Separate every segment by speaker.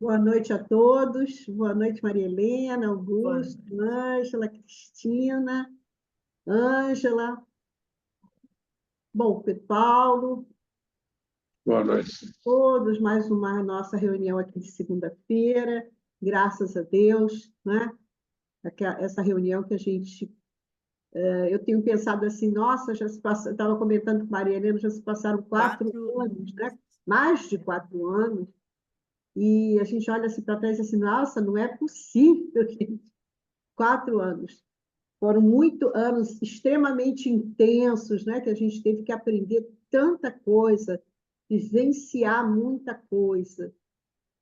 Speaker 1: Boa noite a todos. Boa noite, Maria Helena,
Speaker 2: Boa
Speaker 1: Augusto,
Speaker 2: noite.
Speaker 1: Ângela, Cristina, Ângela, bom, Paulo,
Speaker 3: Boa noite.
Speaker 1: todos, mais uma nossa reunião aqui de segunda-feira, graças a Deus, né? Essa reunião que a gente, eu tenho pensado assim, nossa, já se passa, estava comentando com Maria Helena, já se passaram 4 anos, né? Mais de 4 anos, e a gente olha assim para trás e assim, nossa, não é possível, gente. 4 anos. Foram anos extremamente intensos, né? Que a gente teve que aprender tanta coisa, vivenciar muita coisa.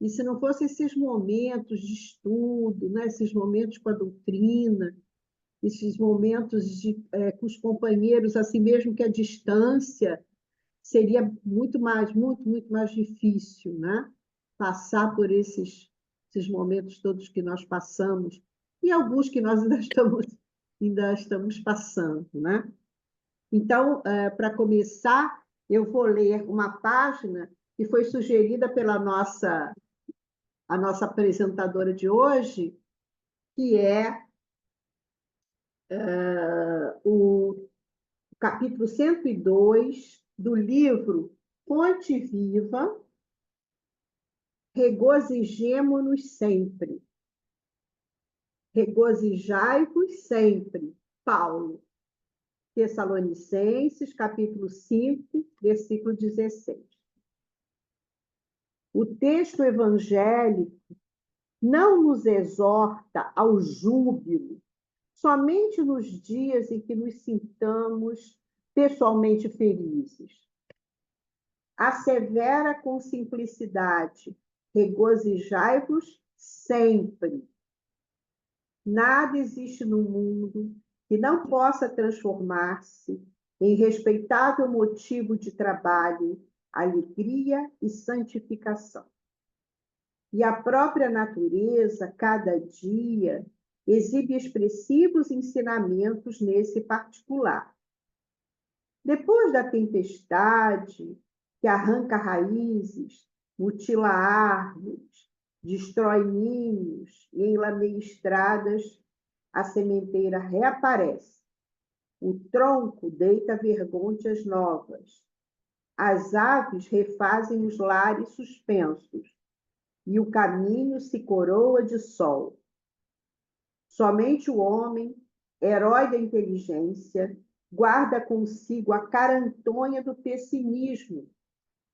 Speaker 1: E se não fossem esses momentos de estudo, né? Esses momentos com a doutrina, esses momentos com os companheiros, assim mesmo que a distância, seria muito mais difícil, né? Passar por esses momentos todos que nós passamos, e alguns que nós ainda estamos passando, né? Então, para começar, eu vou ler uma página que foi sugerida pela a nossa apresentadora de hoje, que é o capítulo 102 do livro Fonte Viva, Regozijemo-nos sempre. Regozijai-vos sempre. Paulo. Tessalonicenses, capítulo 5, versículo 16. O texto evangélico não nos exorta ao júbilo somente nos dias em que nos sintamos pessoalmente felizes. Assevera com simplicidade: regozijai-vos sempre. Nada existe no mundo que não possa transformar-se em respeitável motivo de trabalho, alegria e santificação. E a própria natureza, cada dia, exibe expressivos ensinamentos nesse particular. Depois da tempestade, que arranca raízes, mutila árvores, destrói ninhos e enlameia estradas, a sementeira reaparece. O tronco deita vergôntias novas. As aves refazem os lares suspensos e o caminho se coroa de sol. Somente o homem, herói da inteligência, guarda consigo a carantonha do pessimismo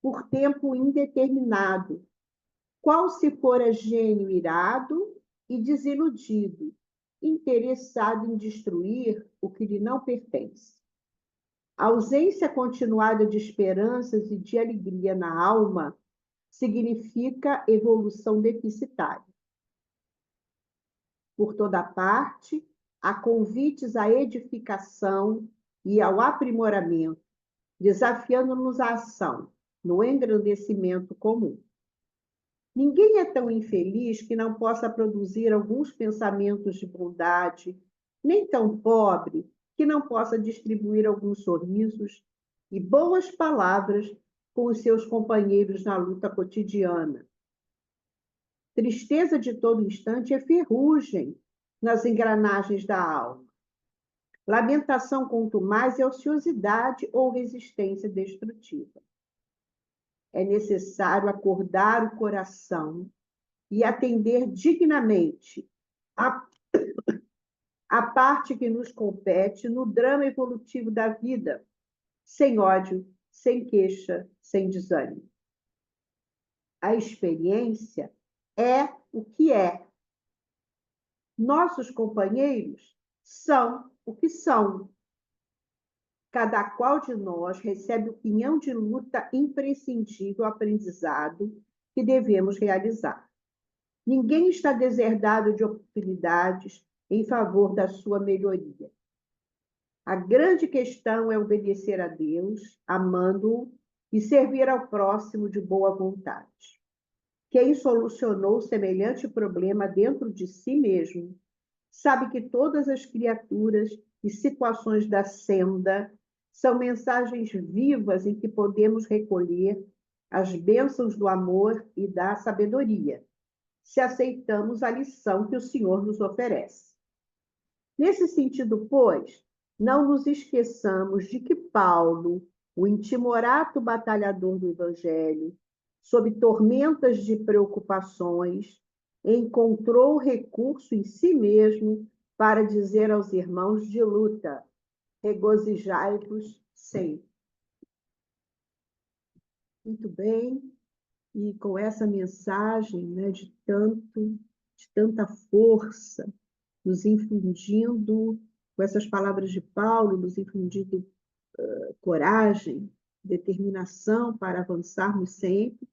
Speaker 1: por tempo indeterminado, qual se fora gênio irado e desiludido, interessado em destruir o que lhe não pertence. A ausência continuada de esperanças e de alegria na alma significa evolução deficitária. Por toda parte, há convites à edificação e ao aprimoramento, desafiando-nos à ação, no engrandecimento comum. Ninguém é tão infeliz que não possa produzir alguns pensamentos de bondade, nem tão pobre que não possa distribuir alguns sorrisos e boas palavras com os seus companheiros na luta cotidiana. Tristeza de todo instante é ferrugem nas engrenagens da alma. Lamentação contumaz é ociosidade ou resistência destrutiva. É necessário acordar o coração e atender dignamente a parte que nos compete no drama evolutivo da vida, sem ódio, sem queixa, sem desânimo. A experiência é o que é. Nossos companheiros são o que são. Cada qual de nós recebe o pinhão de luta imprescindível aprendizado que devemos realizar. Ninguém está deserdado de oportunidades em favor da sua melhoria. A grande questão é obedecer a Deus, amando-o e servir ao próximo de boa vontade. Quem solucionou semelhante problema dentro de si mesmo, sabe que todas as criaturas e situações da senda são mensagens vivas em que podemos recolher as bênçãos do amor e da sabedoria. se aceitamos a lição que o Senhor nos oferece. Nesse sentido, pois, não nos esqueçamos de que Paulo, o intimorato batalhador do Evangelho, sob tormentas de preocupações, encontrou recurso em si mesmo para dizer aos irmãos de luta: regozijai-vos sempre. Muito bem, e com essa mensagem, né, de tanta força, nos infundindo, com essas palavras de Paulo, nos infundindo coragem, determinação para avançarmos sempre,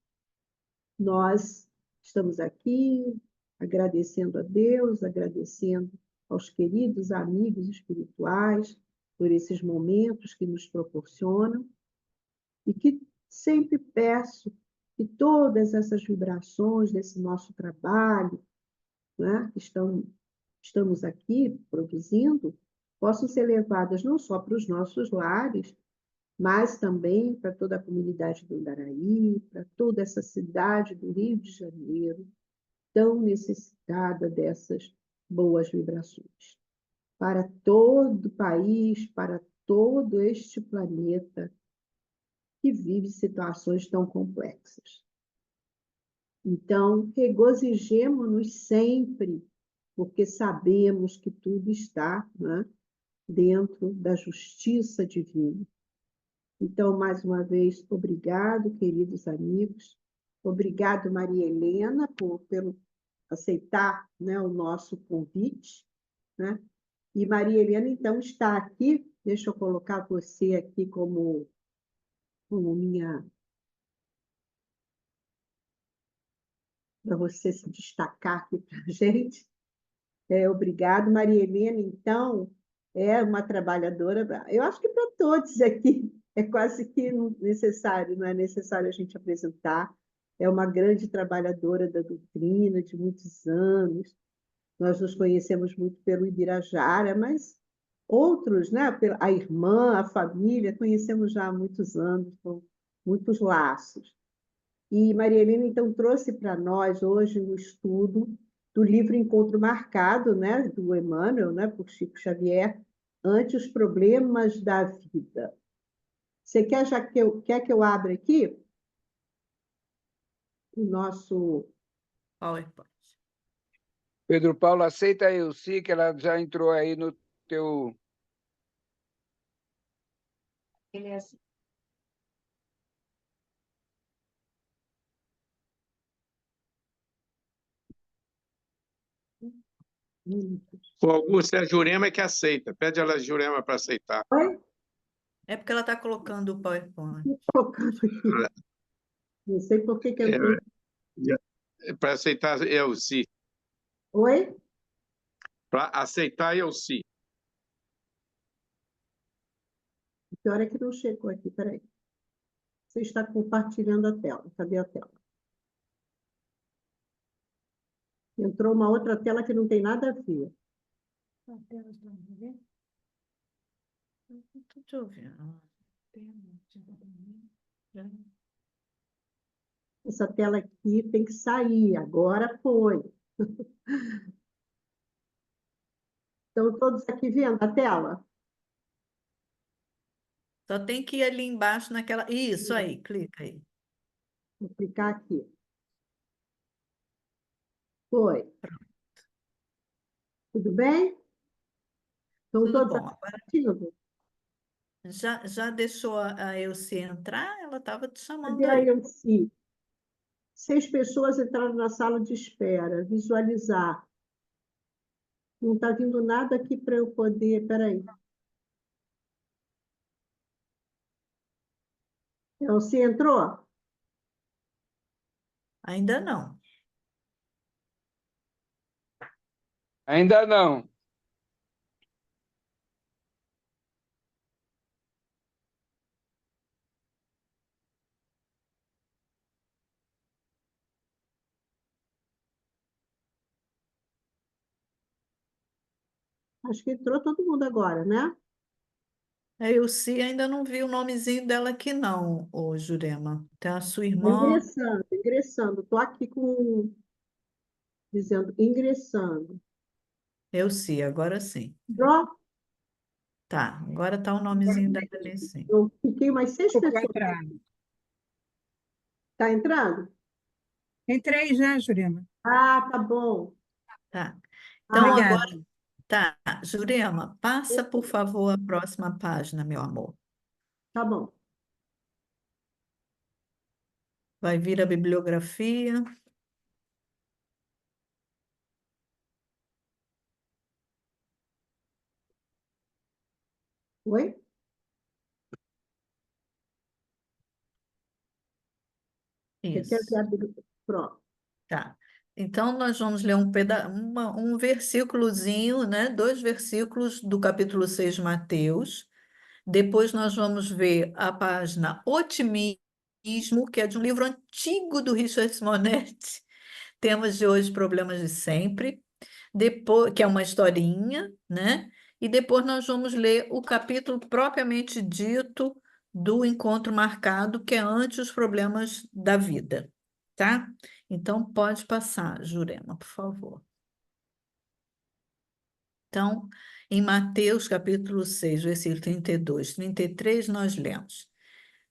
Speaker 1: nós estamos aqui agradecendo a Deus, agradecendo aos queridos amigos espirituais por esses momentos que nos proporcionam e que sempre peço que todas essas vibrações desse nosso trabalho, né, que estamos aqui produzindo, possam ser levadas não só para os nossos lares, mas também para toda a comunidade do Andaraí, para toda essa cidade do Rio de Janeiro, tão necessitada dessas boas vibrações. Para todo o país, para todo este planeta que vive situações tão complexas. Então, regozijemo-nos sempre, porque sabemos que tudo está, né, dentro da justiça divina. Então, mais uma vez, obrigado, queridos amigos. Obrigado, Maria Helena, pelo aceitar, né, o nosso convite, né? E Maria Helena, então, está aqui. Deixa eu colocar você aqui como minha... para você se destacar aqui para a gente. Obrigado, Maria Helena. Então, é uma trabalhadora, eu acho que para todos aqui, é quase que necessário, não é necessário a gente apresentar. É uma grande trabalhadora da doutrina de muitos anos. Nós nos conhecemos muito pelo Ibirajara, mas outros, né? A irmã, a família, conhecemos já há muitos anos, com muitos laços. E Maria Helena, então, trouxe para nós hoje um estudo do livro Encontro Marcado, né, do Emmanuel, né, por Chico Xavier, Ante os Problemas da Vida. Você quer que eu abra aqui o nosso...
Speaker 2: PowerPoint.
Speaker 3: Pedro Paulo, aceita a Elci, que ela já entrou aí no teu...
Speaker 2: Beleza.
Speaker 4: O Augusto, é a Jurema que aceita. Pede ela a Jurema para aceitar.
Speaker 1: Oi?
Speaker 2: É porque ela está colocando o PowerPoint.
Speaker 1: Estou colocando aqui. Não sei por que eu estou...
Speaker 4: Para aceitar Elci.
Speaker 1: Oi?
Speaker 4: Para aceitar Elci.
Speaker 1: O pior é que não chegou aqui, peraí. Você está compartilhando a tela. Cadê a tela? Entrou uma outra tela que não tem nada a ver.
Speaker 2: A tela está a ver? Não estou te ouvindo.
Speaker 1: Essa tela aqui tem que sair. Agora foi. Estão todos aqui vendo a tela?
Speaker 2: Só tem que ir ali embaixo naquela. Isso aí, clica aí.
Speaker 1: Vou clicar aqui. Foi. Tudo bem? Estão
Speaker 2: Tudo
Speaker 1: todos
Speaker 2: bom. Agora,
Speaker 1: assistindo?
Speaker 2: já deixou a Elci entrar? Ela estava te chamando
Speaker 1: Cadê a
Speaker 2: aí.
Speaker 1: Elci? 6 pessoas entraram na sala de espera. Visualizar. Não está vindo nada aqui para eu poder... Peraí. Elci entrou?
Speaker 2: Ainda não.
Speaker 3: Ainda não.
Speaker 1: Acho que entrou todo mundo agora, né?
Speaker 2: A Elci ainda não vi o nomezinho dela aqui, não, ô Jurema. Tem a sua
Speaker 1: Estou
Speaker 2: irmã.
Speaker 1: ingressando, ingressando. Estou aqui com... dizendo ingressando.
Speaker 2: Elci, agora sim.
Speaker 1: Ó,
Speaker 2: Tá, agora tá o nomezinho da Dani, sim.
Speaker 1: eu fiquei mais 6
Speaker 5: Ficou
Speaker 1: pessoas.
Speaker 5: entrando.
Speaker 1: Está entrando?
Speaker 5: Tem 3, né, Jurema?
Speaker 1: Ah, tá bom.
Speaker 2: Tá. Então,
Speaker 5: Obrigada.
Speaker 2: agora, tá. Jurema, passa, por favor, a próxima página, meu amor.
Speaker 1: Tá bom.
Speaker 2: Vai vir a bibliografia.
Speaker 1: Oi? Você quer
Speaker 2: Isso.
Speaker 1: ver a Pronto.
Speaker 2: Tá. Então, nós vamos ler um versículozinho, né? 2 versículos do capítulo 6 de Mateus. Depois nós vamos ver a página Otimismo, que é de um livro antigo do Richard Simonetti. Temas de hoje, problemas de sempre. Depois, que é uma historinha, né? E depois nós vamos ler o capítulo propriamente dito do encontro marcado, que é antes os problemas da vida, tá? Então, pode passar, Jurema, por favor. Então, em Mateus, capítulo 6, versículo 32, 33, nós lemos.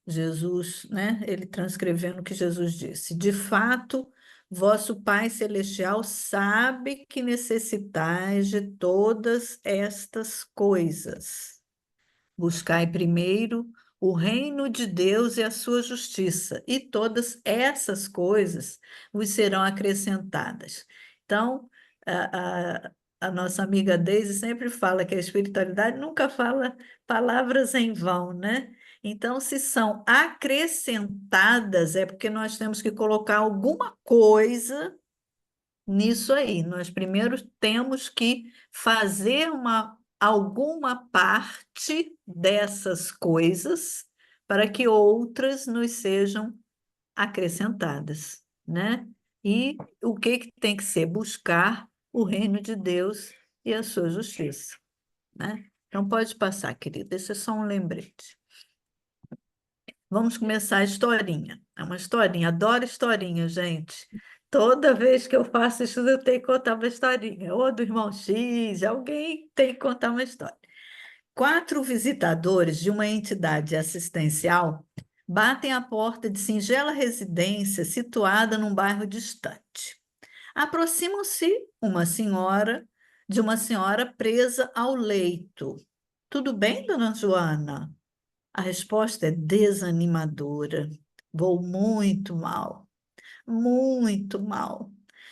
Speaker 2: Jesus, né? Ele transcrevendo o que Jesus disse. De fato, vosso Pai Celestial sabe que necessitais de todas estas coisas. Buscai primeiro o reino de Deus e a sua justiça, e todas essas coisas vos serão acrescentadas. Então, a nossa amiga Deise sempre fala que a espiritualidade nunca fala palavras em vão, né? Então, se são acrescentadas, é porque nós temos que colocar alguma coisa nisso aí. Nós primeiro temos que fazer alguma parte dessas coisas para que outras nos sejam acrescentadas, né? E o que tem que ser? Buscar o reino de Deus e a sua justiça, né? Então, pode passar, querida. Esse é só um lembrete. Vamos começar a historinha. É uma historinha, adoro historinha, gente. Toda vez que eu faço isso, eu tenho que contar uma historinha. Ou do irmão X, alguém tem que contar uma história. 4 visitadores de uma entidade assistencial batem à porta de singela residência situada num bairro distante. Aproximam-se de uma senhora presa ao leito. Tudo bem, dona Joana? A resposta é desanimadora. Vou muito mal, muito mal.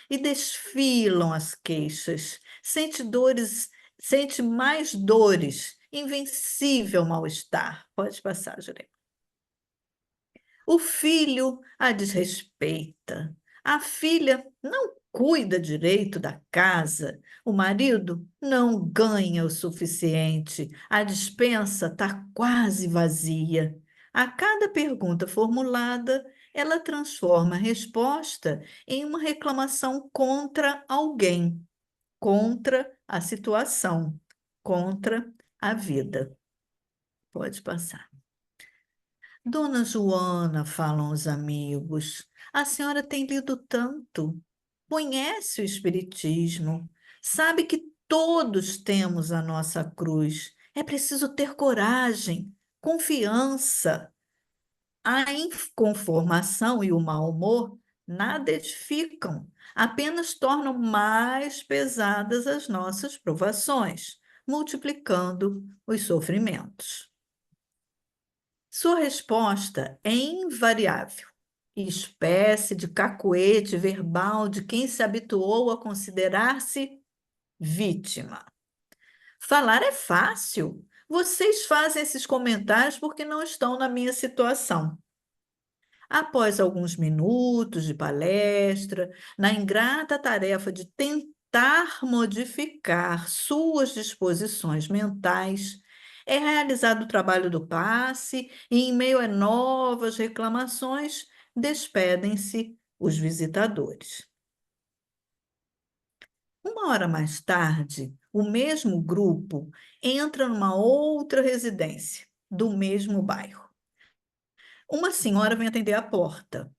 Speaker 2: E desfilam as queixas. Sente mais dores, invencível mal-estar. Pode passar, Jurema. O filho a desrespeita. A filha não cuida direito da casa. O marido não ganha o suficiente. A despensa está quase vazia. A cada pergunta formulada, ela transforma a resposta em uma reclamação contra alguém, contra a situação, contra a vida. Pode passar. Dona Joana, falam os amigos, a senhora tem lido tanto, conhece o Espiritismo, sabe que todos temos a nossa cruz. É preciso ter coragem, confiança. A inconformação e o mau humor nada edificam, apenas tornam mais pesadas as nossas provações, multiplicando os sofrimentos. Sua resposta é invariável, espécie de cacuete verbal de quem se habituou a considerar-se vítima. Falar é fácil. Vocês fazem esses comentários porque não estão na minha situação. Após alguns minutos de palestra, na ingrata tarefa de tentar modificar suas disposições mentais, é realizado o trabalho do passe e, em meio a novas reclamações, despedem-se os visitadores. 1 hora mais tarde, o mesmo grupo entra numa outra residência do mesmo bairro. Uma senhora vem atender a porta.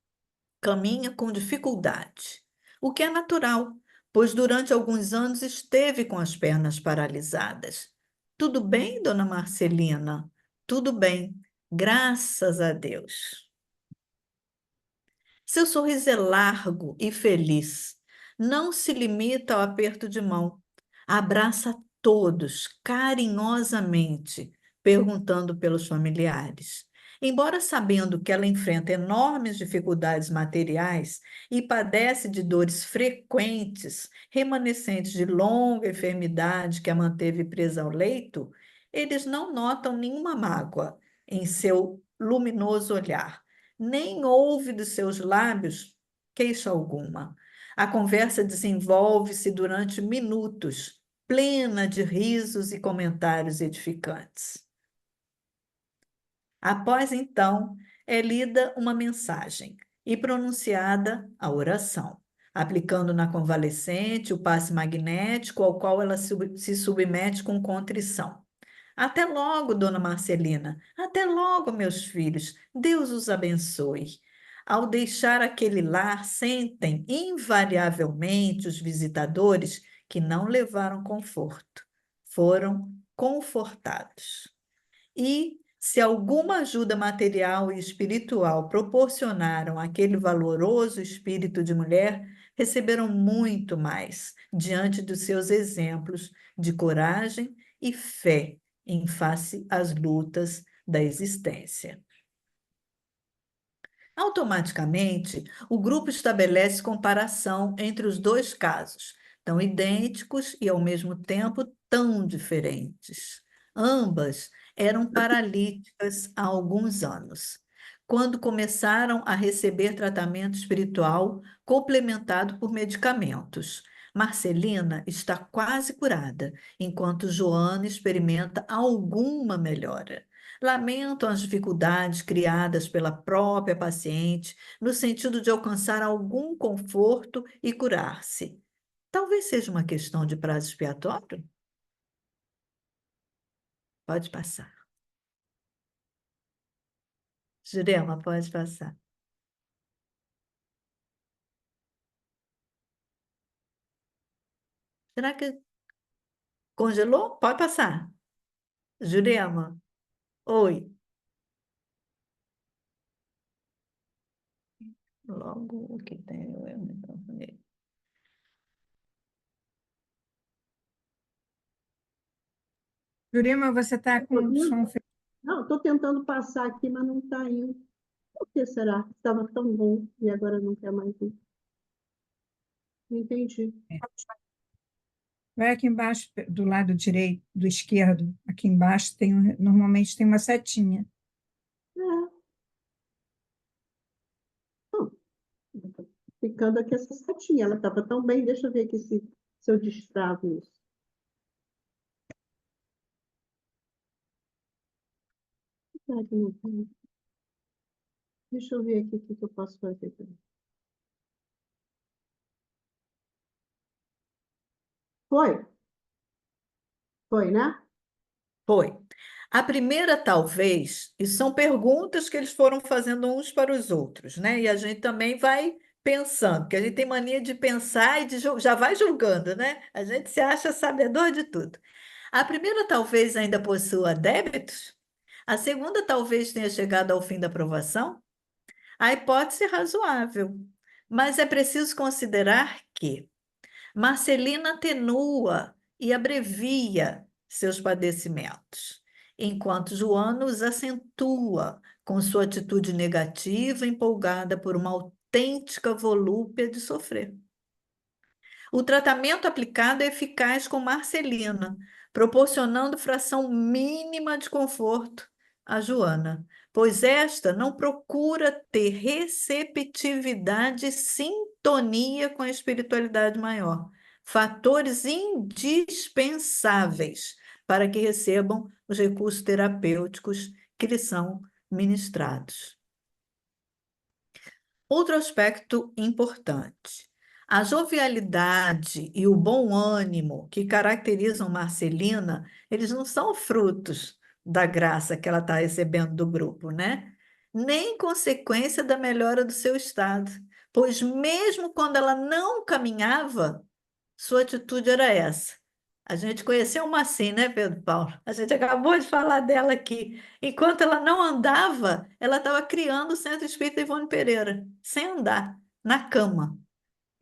Speaker 2: Caminha com dificuldade, o que é natural, pois durante alguns anos esteve com as pernas paralisadas. Tudo bem, dona Marcelina? Tudo bem, graças a Deus. Seu sorriso é largo e feliz. Não se limita ao aperto de mão. Abraça todos carinhosamente, perguntando pelos familiares. Embora sabendo que ela enfrenta enormes dificuldades materiais e padece de dores frequentes, remanescentes de longa enfermidade que a manteve presa ao leito, eles não notam nenhuma mágoa em seu luminoso olhar, nem ouve dos seus lábios queixa alguma. A conversa desenvolve-se durante minutos, plena de risos e comentários edificantes. Após então, é lida uma mensagem e pronunciada a oração, aplicando na convalescente o passe magnético ao qual ela se submete com contrição. Até logo, dona Marcelina. Até logo, meus filhos. Deus os abençoe. Ao deixar aquele lar, sentem invariavelmente os visitadores que não levaram conforto, foram confortados. E, se alguma ajuda material e espiritual proporcionaram aquele valoroso espírito de mulher, receberam muito mais diante dos seus exemplos de coragem e fé em face às lutas da existência. Automaticamente, o grupo estabelece comparação entre os dois casos, tão idênticos e, ao mesmo tempo, tão diferentes. Ambas eram paralíticas há alguns anos, quando começaram a receber tratamento espiritual complementado por medicamentos. Marcelina está quase curada, enquanto Joana experimenta alguma melhora. Lamentam as dificuldades criadas pela própria paciente, no sentido de alcançar algum conforto e curar-se. Talvez seja uma questão de prazo expiatório? Pode passar. Jurema, pode passar. Será que congelou? Pode passar. Jurema, oi. Logo que tenho eu me confundi.
Speaker 5: Jurema, você está com o som fechado.
Speaker 1: Não, estou tentando passar aqui, mas não está indo. Por que será? Estava tão bom e agora não quer mais ir. Não entendi.
Speaker 5: Vai aqui embaixo, do lado direito, do esquerdo. Aqui embaixo normalmente tem uma setinha.
Speaker 1: É. Não, ficando aqui essa setinha. Ela estava tão bem. Deixa eu ver aqui se eu destravo isso. Será que não tem? Deixa eu ver aqui o que eu posso fazer. Foi? Foi, né?
Speaker 2: Foi. A primeira, talvez, e são perguntas que eles foram fazendo uns para os outros, né? E a gente também vai pensando, porque a gente tem mania de pensar e já vai julgando, né? A gente se acha sabedor de tudo. A primeira, talvez, ainda possua débitos. A segunda, talvez, tenha chegado ao fim da provação. A hipótese é razoável, mas é preciso considerar que Marcelina atenua e abrevia seus padecimentos, enquanto Joana os acentua com sua atitude negativa, empolgada por uma autêntica volúpia de sofrer. O tratamento aplicado é eficaz com Marcelina, proporcionando fração mínima de conforto a Joana, pois esta não procura ter receptividade e sintonia com a espiritualidade maior, fatores indispensáveis para que recebam os recursos terapêuticos que lhes são ministrados. Outro aspecto importante. A jovialidade e o bom ânimo que caracterizam Marcelina, eles não são frutos da graça que ela está recebendo do grupo, né? Nem consequência da melhora do seu estado, pois mesmo quando ela não caminhava, sua atitude era essa. A gente conheceu uma assim, né, Pedro Paulo? A gente acabou de falar dela aqui. Enquanto ela não andava, ela estava criando o Centro Espírita Ivone Pereira, sem andar, na cama.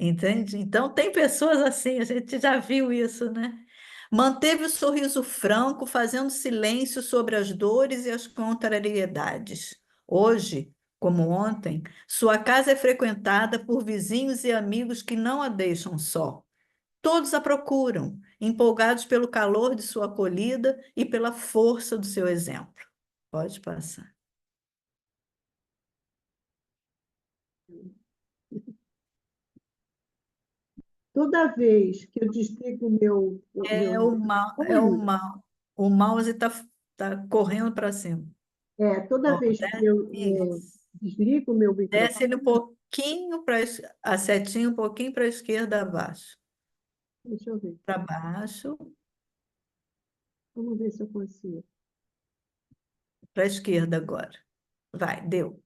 Speaker 2: Entende? Então, tem pessoas assim, a gente já viu isso, né? Manteve o sorriso franco, fazendo silêncio sobre as dores e as contrariedades. Hoje, como ontem, sua casa é frequentada por vizinhos e amigos que não a deixam só. Todos a procuram, empolgados pelo calor de sua acolhida e pela força do seu exemplo. Pode passar.
Speaker 1: Toda vez que eu desligo o meu, o
Speaker 2: É
Speaker 1: meu
Speaker 2: o mal, é o
Speaker 1: fone,
Speaker 2: mal. O mouse está correndo para cima.
Speaker 1: toda
Speaker 2: Ó,
Speaker 1: vez que eu
Speaker 2: isso.
Speaker 1: desligo o meu
Speaker 2: Desce ele um
Speaker 1: microfone,
Speaker 2: pouquinho para a setinha um pouquinho para a esquerda abaixo.
Speaker 1: deixa eu ver,
Speaker 2: Para baixo,
Speaker 1: vamos ver se eu consigo.
Speaker 2: para a esquerda agora. Vai, deu.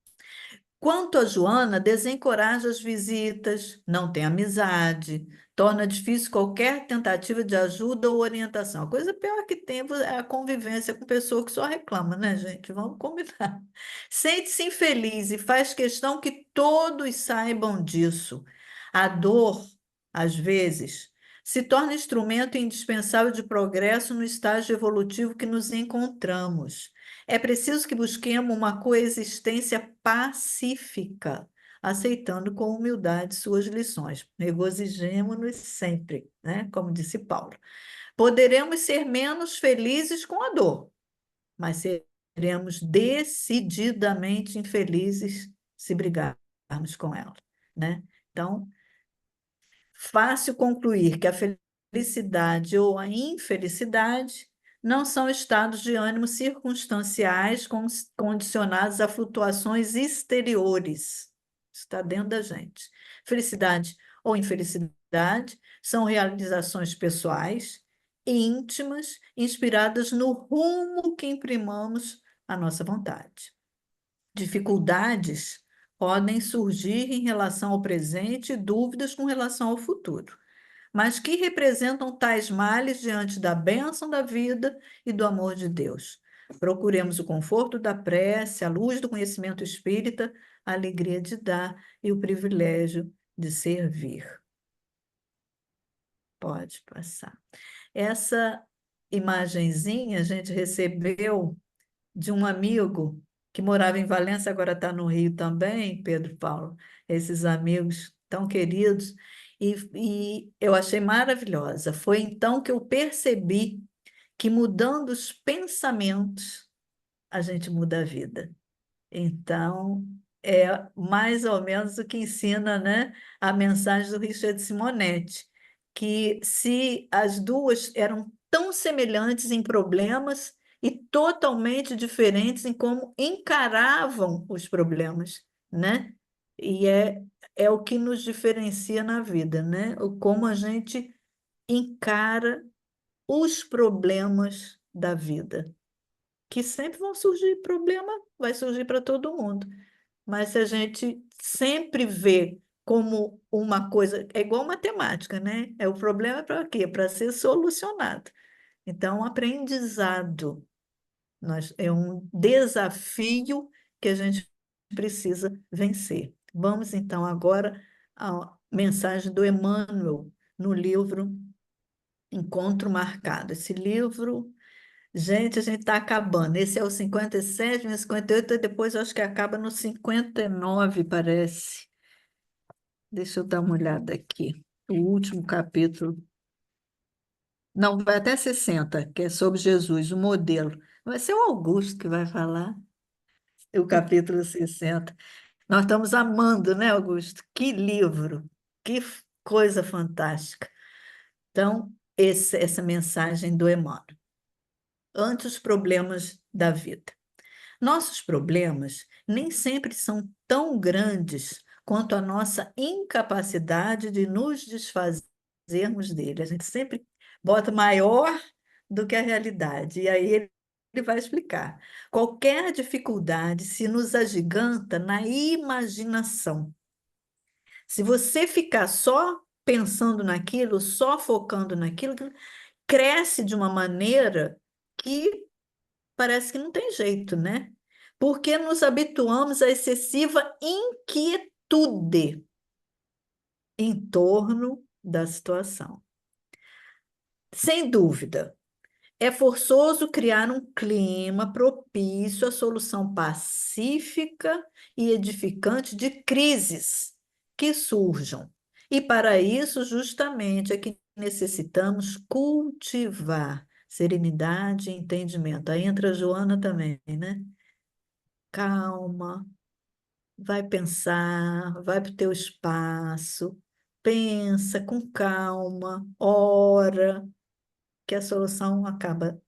Speaker 2: Quanto a Joana, desencoraja as visitas, não tem amizade, torna difícil qualquer tentativa de ajuda ou orientação. A coisa pior que tem é a convivência com pessoa que só reclama, né, gente? Vamos combinar. Sente-se infeliz e faz questão que todos saibam disso. A dor, às vezes, se torna instrumento indispensável de progresso no estágio evolutivo que nos encontramos. É preciso que busquemos uma coexistência pacífica, aceitando com humildade suas lições. Regozijemo-nos sempre, né? Como disse Paulo. Poderemos ser menos felizes com a dor, mas seremos decididamente infelizes se brigarmos com ela, né? Então, fácil concluir que a felicidade ou a infelicidade não são estados de ânimo circunstanciais condicionados a flutuações exteriores. Está dentro da gente. Felicidade ou infelicidade são realizações pessoais, íntimas, inspiradas no rumo que imprimamos à nossa vontade. Dificuldades podem surgir em relação ao presente e dúvidas com relação ao futuro, mas que representam tais males diante da bênção da vida e do amor de Deus. Procuremos o conforto da prece, a luz do conhecimento espírita, a alegria de dar e o privilégio de servir. Pode passar. Essa imagenzinha a gente recebeu de um amigo que morava em Valência, agora está no Rio também, Pedro Paulo, esses amigos tão queridos, e eu achei maravilhosa. Foi então que eu percebi que mudando os pensamentos, a gente muda a vida. Então, é mais ou menos o que ensina, né, a mensagem do Richard Simonetti, que se as duas eram tão semelhantes em problemas e totalmente diferentes em como encaravam os problemas, né? E é o que nos diferencia na vida, né? O como a gente encara os problemas da vida, que sempre vão surgir problema, vai surgir para todo mundo. Mas se a gente sempre vê como uma coisa, é igual matemática, né? O problema é para quê? Para ser solucionado. Então, um aprendizado, é um desafio que a gente precisa vencer. Vamos então agora à mensagem do Emmanuel no livro Encontro Marcado. Esse livro, gente, a gente está acabando. Esse é o 57, o 58, e depois eu acho que acaba no 59, parece. Deixa eu dar uma olhada aqui. O último capítulo. Não, vai até 60, que é sobre Jesus, o modelo. Vai ser o Augusto que vai falar, o capítulo 60. Nós estamos amando, né, Augusto? Que livro, que coisa fantástica. Então, essa mensagem do Emmanuel. Ante os problemas da vida. Nossos problemas nem sempre são tão grandes quanto a nossa incapacidade de nos desfazermos dele. A gente sempre bota maior do que a realidade. E aí ele vai explicar. Qualquer dificuldade se nos agiganta na imaginação. Se você ficar só pensando naquilo, só focando naquilo, que cresce de uma maneira que parece que não tem jeito, né? Porque nos habituamos à excessiva inquietude em torno da situação. Sem dúvida, é forçoso criar um clima propício à solução pacífica e edificante de crises que surjam. E para isso, justamente, é que necessitamos cultivar serenidade e entendimento. Aí entra a Joana também, né? Calma, vai pensar, vai para o teu espaço, pensa com calma, ora, que a solução acaba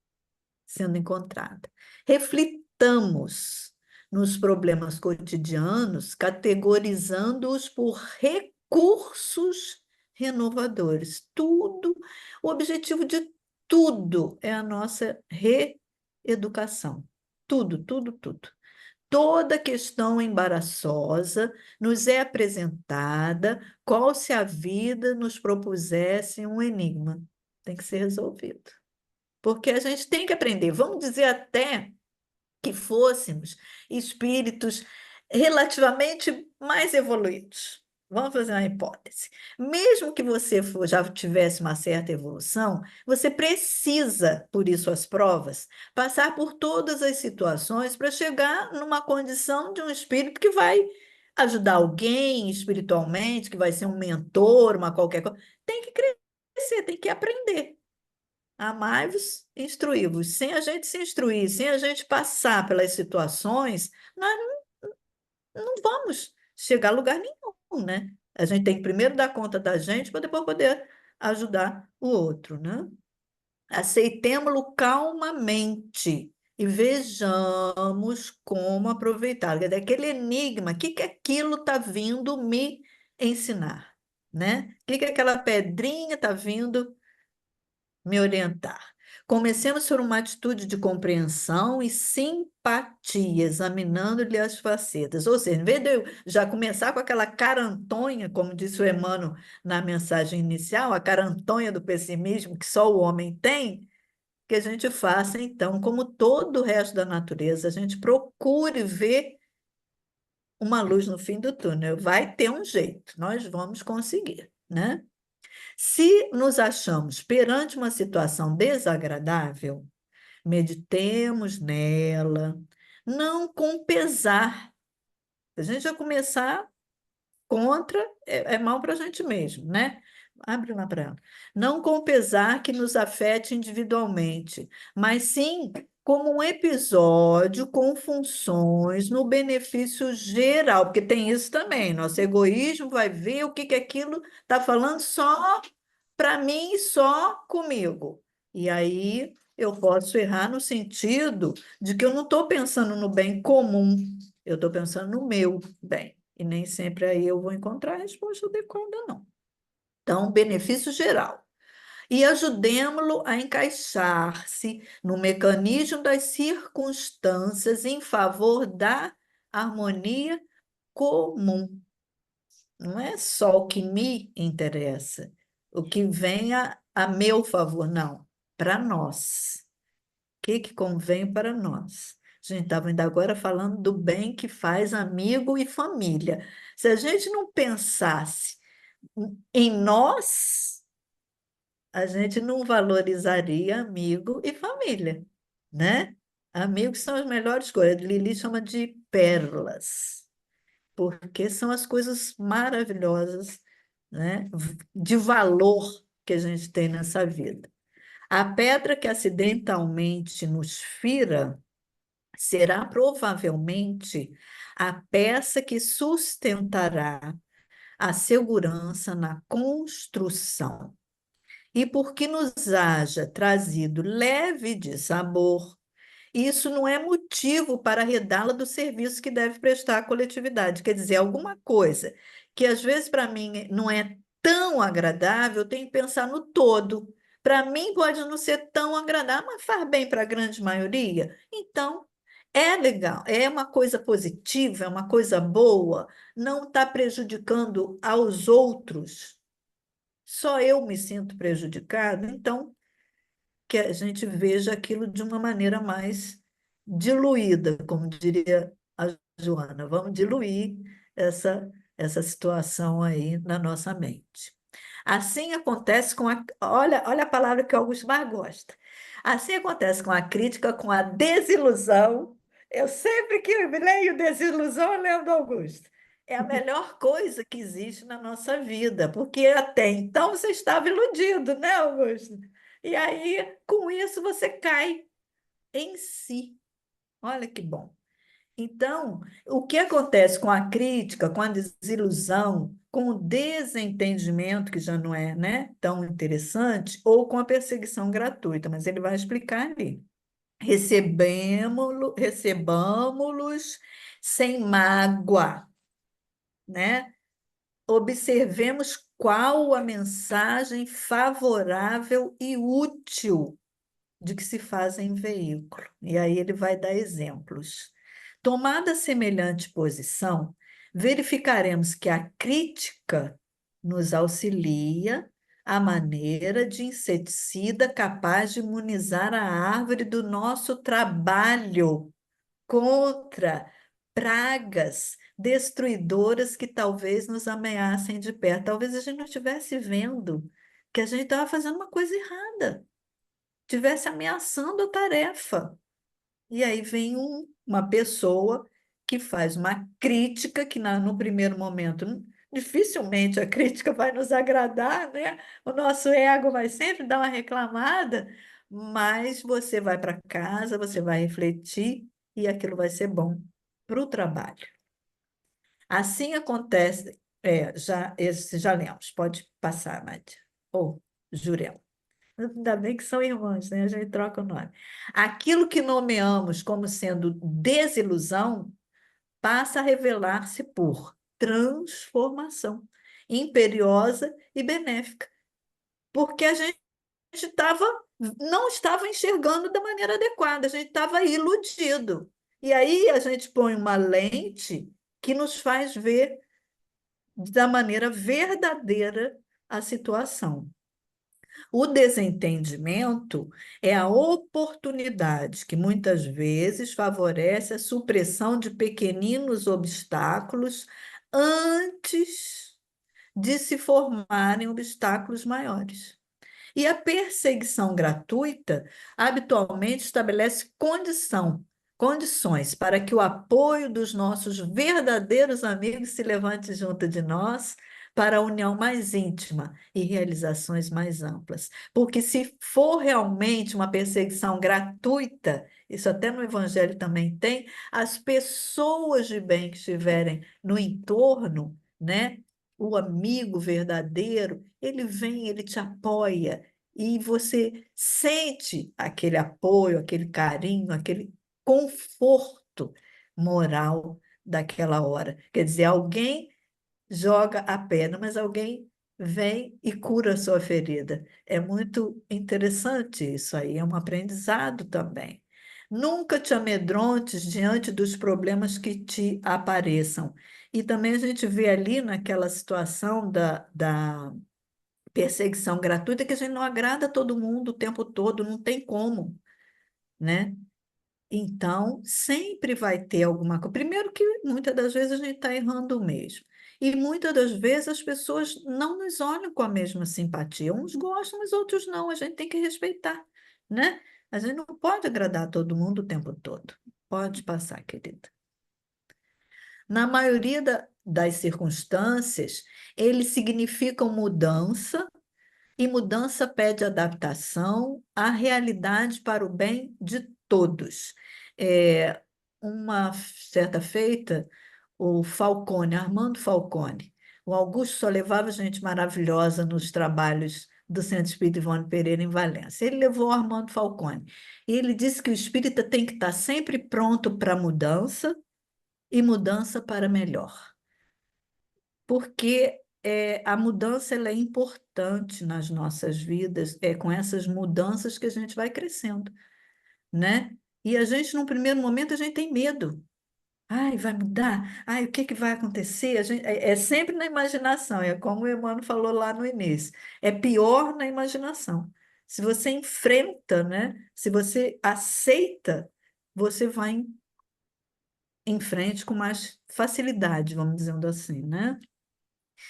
Speaker 2: sendo encontrada. Reflitamos nos problemas cotidianos, categorizando-os por recursos renovadores. Tudo, o objetivo de tudo é a nossa reeducação. Tudo, tudo, tudo. Toda questão embaraçosa nos é apresentada, qual se a vida nos propusesse um enigma. Tem que ser resolvido. Porque a gente tem que aprender. Vamos dizer até que fôssemos espíritos relativamente mais evoluídos. Vamos fazer uma hipótese. Mesmo que você já tivesse uma certa evolução, você precisa, por isso as provas, passar por todas as situações para chegar numa condição de um espírito que vai ajudar alguém espiritualmente, que vai ser um mentor, uma qualquer coisa. Tem que crescer, tem que aprender. Amai-vos, instruí-vos. Sem a gente se instruir, sem a gente passar pelas situações, nós não vamos chegar a lugar nenhum, né? A gente tem que primeiro dar conta da gente para depois poder ajudar o outro, né? Aceitemo-lo calmamente e vejamos como aproveitar. Quer dizer, aquele enigma, o que que aquilo está vindo me ensinar, né? O que que aquela pedrinha está vindo me orientar? Comecemos por uma atitude de compreensão e simpatia, examinando-lhe as facetas. Ou seja, em vez de eu já começar com aquela carantonha, como disse o Emmanuel na mensagem inicial, a carantonha do pessimismo que só o homem tem, que a gente faça, então, como todo o resto da natureza, a gente procure ver uma luz no fim do túnel. Vai ter um jeito, nós vamos conseguir, né? Se nos achamos perante uma situação desagradável, meditemos nela, não com pesar. Se a gente já começar contra, é mal para a gente mesmo, né? Abre lá para ela. Não com pesar que nos afete individualmente, mas sim como um episódio com funções no benefício geral, porque tem isso também. Nosso egoísmo vai ver o que que aquilo está falando só para mim e só comigo. E aí eu posso errar no sentido de que eu não estou pensando no bem comum, eu estou pensando no meu bem. E nem sempre aí eu vou encontrar a resposta adequada, não. Então, benefício geral. E ajudemo-lo a encaixar-se no mecanismo das circunstâncias em favor da harmonia comum. Não é só o que me interessa, o que venha a meu favor, não, para nós. O que que convém para nós? A gente estava ainda agora falando do bem que faz amigo e família. Se a gente não pensasse em nós, a gente não valorizaria amigo e família, né? Amigos são as melhores coisas. Lili chama de pérolas, porque são as coisas maravilhosas, né, de valor que a gente tem nessa vida. A pedra que acidentalmente nos fira será provavelmente a peça que sustentará a segurança na construção. E porque nos haja trazido leve dissabor, isso não é motivo para arredá-la do serviço que deve prestar à coletividade. Quer dizer, alguma coisa que às vezes para mim não é tão agradável, eu tenho que pensar no todo. Para mim pode não ser tão agradável, mas faz bem para a grande maioria. Então, é legal, é uma coisa positiva, é uma coisa boa, não está prejudicando aos outros. só eu me sinto prejudicado, então que a gente veja aquilo de uma maneira mais diluída, como diria a Joana. Vamos diluir essa situação aí na nossa mente. Assim acontece com a. Olha a palavra que o Augusto mais gosta. Assim acontece com a crítica, com a desilusão. Eu sempre que leio desilusão, eu lembro do Augusto. É a melhor coisa que existe na nossa vida, porque até então você estava iludido, né, Augusto? E aí, com isso, você cai em si. Olha que bom. Então, o que acontece com a crítica, com a desilusão, com o desentendimento, que já não é, né, tão interessante, ou com a perseguição gratuita, mas ele vai explicar ali. Recebamo-los sem mágoa, né? Observemos qual a mensagem favorável e útil de que se faz em veículo. E aí ele vai dar exemplos. Tomada semelhante posição, verificaremos que a crítica nos auxilia à maneira de inseticida capaz de imunizar a árvore do nosso trabalho contra pragas destruidoras que talvez nos ameacem de perto. Talvez a gente não estivesse vendo que a gente estava fazendo uma coisa errada, estivesse ameaçando a tarefa. E aí vem uma pessoa que faz uma crítica que no primeiro momento dificilmente a crítica vai nos agradar, né? O nosso ego vai sempre dar uma reclamada, mas você vai para casa, você vai refletir e aquilo vai ser bom para o trabalho. Assim acontece, esse já lemos, pode passar, Nádia. Ou Jurema. Ainda bem que são irmãos, né? A gente troca o nome. Aquilo que nomeamos como sendo desilusão passa a revelar-se por transformação imperiosa e benéfica, porque a gente não estava enxergando da maneira adequada, a gente estava iludido. E aí a gente põe uma lente que nos faz ver da maneira verdadeira a situação. O desentendimento é a oportunidade que muitas vezes favorece a supressão de pequeninos obstáculos antes de se formarem obstáculos maiores. E a perseguição gratuita habitualmente estabelece condições para que o apoio dos nossos verdadeiros amigos se levante junto de nós para a união mais íntima e realizações mais amplas. Porque se for realmente uma perseguição gratuita, isso até no Evangelho também tem, as pessoas de bem que estiverem no entorno, né? O amigo verdadeiro, ele vem, ele te apoia, e você sente aquele apoio, aquele carinho, aquele conforto moral daquela hora. Quer dizer, alguém joga a pedra, mas alguém vem e cura a sua ferida. É muito interessante isso aí, é um aprendizado também. Nunca te amedrontes diante dos problemas que te apareçam. E também a gente vê ali naquela situação da perseguição gratuita que a gente não agrada a todo mundo o tempo todo, não tem como, né? Então, sempre vai ter alguma coisa. Primeiro que muitas das vezes a gente está errando mesmo. E muitas das vezes as pessoas não nos olham com a mesma simpatia. Uns gostam, mas outros não. A gente tem que respeitar, né? A gente não pode agradar todo mundo o tempo todo. Pode passar, querida. Na maioria das circunstâncias, eles significam mudança, e mudança pede adaptação à realidade para o bem de todos. Uma certa feita, o Falcone, Armando Falcone, o Augusto só levava gente maravilhosa nos trabalhos do Centro Espírita Ivone Pereira em Valência. Ele levou o Armando Falcone. E ele disse que o espírita tem que estar sempre pronto para mudança e mudança para melhor, porque a mudança ela é importante nas nossas vidas, é com essas mudanças que a gente vai crescendo, né? E a gente, num primeiro momento, a gente tem medo, Ai, vai mudar? Ai, o que que vai acontecer? É sempre na imaginação, é como o Emmanuel falou lá no início. É pior na imaginação. Se você enfrenta, né? Se você aceita, você vai em frente com mais facilidade, vamos dizendo assim, né?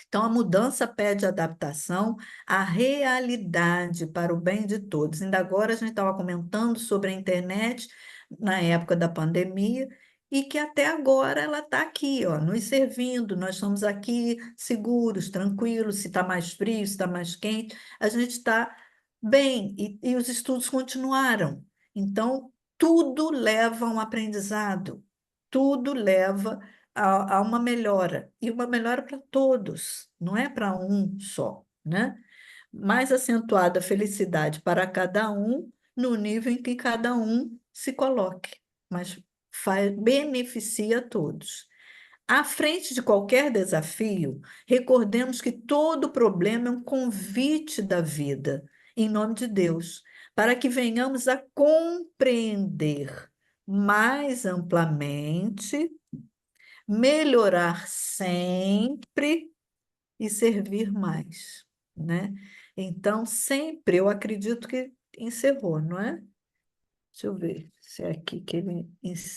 Speaker 2: Então, a mudança pede adaptação à realidade para o bem de todos. Ainda agora a gente estava comentando sobre a internet na época da pandemia e que até agora ela está aqui, ó, nos servindo. Nós estamos aqui seguros, tranquilos. Se está mais frio, se está mais quente, a gente está bem e os estudos continuaram. Então, tudo leva a um aprendizado, tudo leva a uma melhora, e uma melhora para todos, não é para um só, né? Mais acentuada a felicidade para cada um, no nível em que cada um se coloque, mas beneficia a todos. À frente de qualquer desafio, recordemos que todo problema é um convite da vida, em nome de Deus, para que venhamos a compreender mais amplamente, melhorar sempre e servir mais, né? Então, sempre, eu acredito que encerrou, não é? Deixa eu ver se é aqui que ele.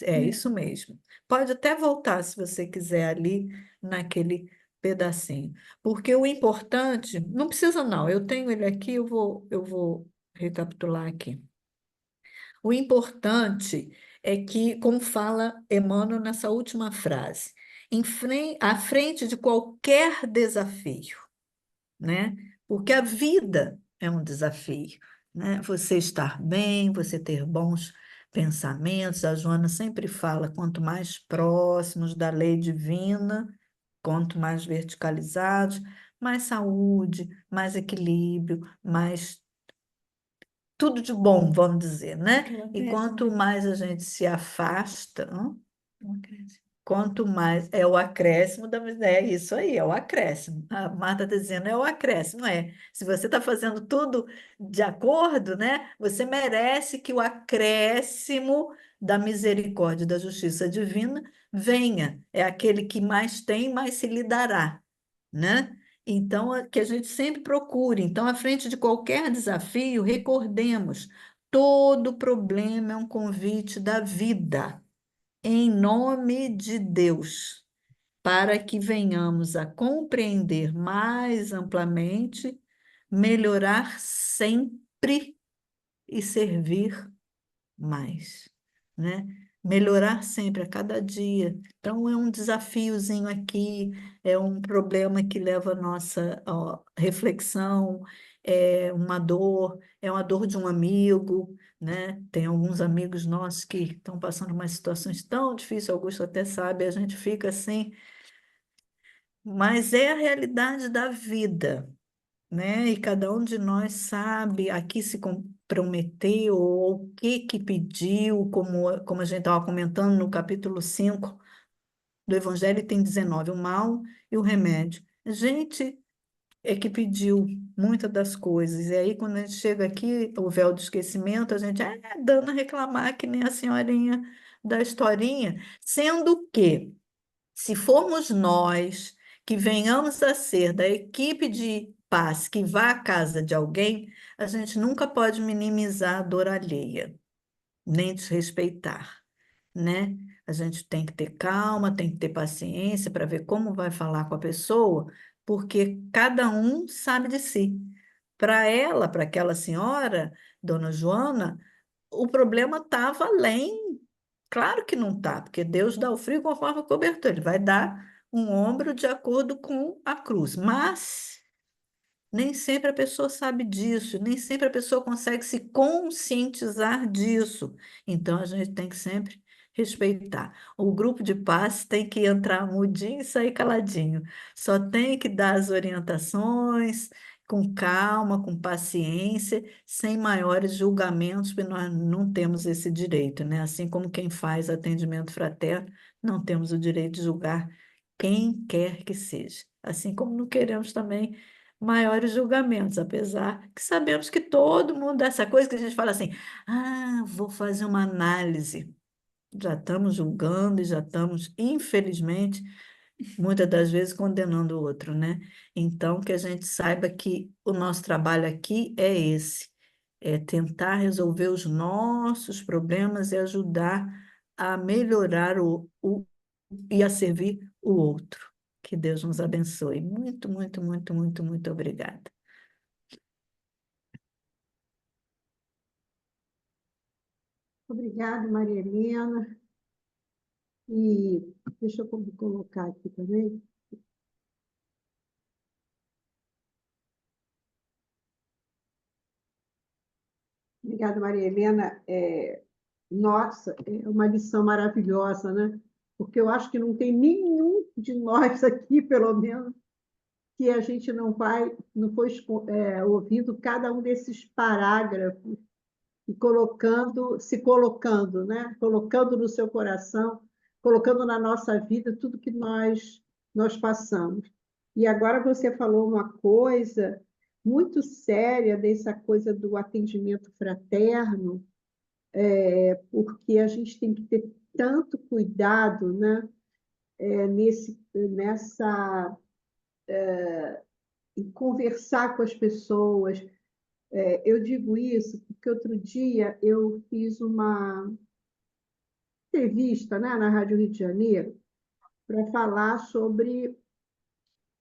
Speaker 2: É isso mesmo. Pode até voltar, se você quiser, ali naquele pedacinho. Porque o importante. Não precisa, não. Eu tenho ele aqui, eu vou recapitular aqui. O importante é que, como fala Emmanuel nessa última frase, à frente de qualquer desafio, né? Porque a vida é um desafio, né? Você estar bem, você ter bons pensamentos. A Joana sempre fala, quanto mais próximos da lei divina, quanto mais verticalizados, mais saúde, mais equilíbrio, mais tudo de bom, vamos dizer, né? E quanto mais a gente se afasta, quanto mais é o acréscimo da é isso aí, é o acréscimo. A Marta está dizendo, é o acréscimo, é. Se você está fazendo tudo de acordo, né? Você merece que o acréscimo da misericórdia e da justiça divina venha. É aquele que mais tem, mais se lhe dará, né? Então, que a gente sempre procure. Então, à frente de qualquer desafio, recordemos, todo problema é um convite da vida, em nome de Deus, para que venhamos a compreender mais amplamente, melhorar sempre e servir mais, né? Melhorar sempre a cada dia. Então, é um desafiozinho aqui, é um problema que leva a nossa reflexão, é uma dor de um amigo, né? Tem alguns amigos nossos que estão passando umas situações tão difíceis, Augusto até sabe, a gente fica assim, mas é a realidade da vida, né? E cada um de nós sabe a que se comprometeu, ou o que pediu, como a gente estava comentando no capítulo 5 do Evangelho, tem 19, o mal e o remédio. A gente é que pediu muitas das coisas, e aí quando a gente chega aqui, o véu do esquecimento, a gente dando a reclamar que nem a senhorinha da historinha, sendo que se formos nós que venhamos a ser da equipe de paz que vá à casa de alguém, a gente nunca pode minimizar a dor alheia, nem desrespeitar, né? A gente tem que ter calma, tem que ter paciência para ver como vai falar com a pessoa, porque cada um sabe de si. Para ela, para aquela senhora, Dona Joana, o problema estava além. Claro que não está, porque Deus dá o frio conforme o cobertor. Ele vai dar um ombro de acordo com a cruz. Mas nem sempre a pessoa sabe disso, nem sempre a pessoa consegue se conscientizar disso. Então a gente tem que sempre respeitar. O grupo de paz tem que entrar mudinho e sair caladinho. Só tem que dar as orientações com calma, com paciência, sem maiores julgamentos, porque nós não temos esse direito, né? Assim como quem faz atendimento fraterno, não temos o direito de julgar quem quer que seja. Assim como não queremos também maiores julgamentos, apesar que sabemos que todo mundo, essa coisa que a gente fala assim, vou fazer uma análise já estamos julgando e já estamos, infelizmente, muitas das vezes condenando o outro, né? Então, que a gente saiba que o nosso trabalho aqui é esse, é tentar resolver os nossos problemas e ajudar a melhorar e a servir o outro. Que Deus nos abençoe. Muito, muito, muito, muito, muito obrigada.
Speaker 1: Obrigada, Maria Helena. E deixa eu colocar aqui também. Obrigada, Maria Helena. Nossa, é uma lição maravilhosa, né? Porque eu acho que não tem nenhum de nós aqui, pelo menos, que a gente não foi ouvindo cada um desses parágrafos e se colocando, né? Colocando no seu coração, colocando na nossa vida tudo que nós passamos. E agora você falou uma coisa muito séria dessa coisa do atendimento fraterno, porque a gente tem que ter tanto cuidado, né? Nessa em conversar com as pessoas. Eu digo isso porque outro dia eu fiz uma entrevista, né, na Rádio Rio de Janeiro para falar sobre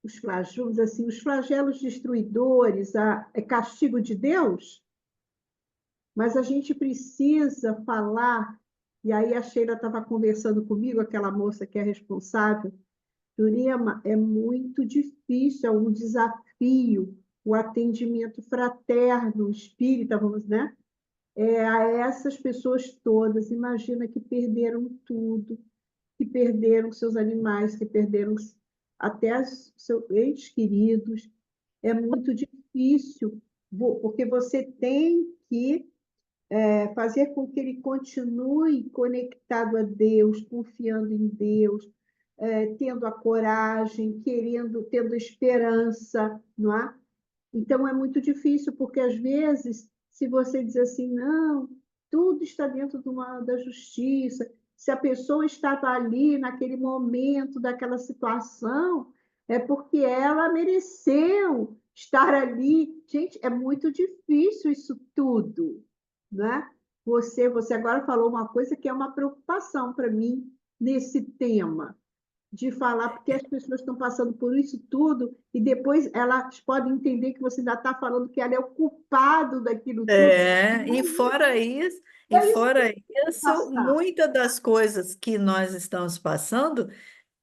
Speaker 1: os flagelos, assim, os flagelos destruidores, é castigo de Deus, mas a gente precisa falar, e aí a Sheila estava conversando comigo, aquela moça que é responsável, Jurema, é muito difícil, é um desafio o atendimento fraterno, espírita, vamos, né? A essas pessoas todas. Imagina que perderam tudo, que perderam seus animais, que perderam até seus entes queridos. É muito difícil, porque você tem que fazer com que ele continue conectado a Deus, confiando em Deus, tendo a coragem, tendo esperança, não é? Então é muito difícil, porque às vezes, se você diz assim, não, tudo está dentro da justiça, se a pessoa estava ali naquele momento daquela situação, é porque ela mereceu estar ali. Gente, é muito difícil isso tudo, né? Você agora falou uma coisa que é uma preocupação para mim nesse tema de falar, porque as pessoas estão passando por isso tudo e depois elas podem entender que você ainda está falando que ela é o culpado daquilo tudo.
Speaker 2: E fora isso,
Speaker 1: É isso que passa.
Speaker 2: muitas das coisas que nós estamos passando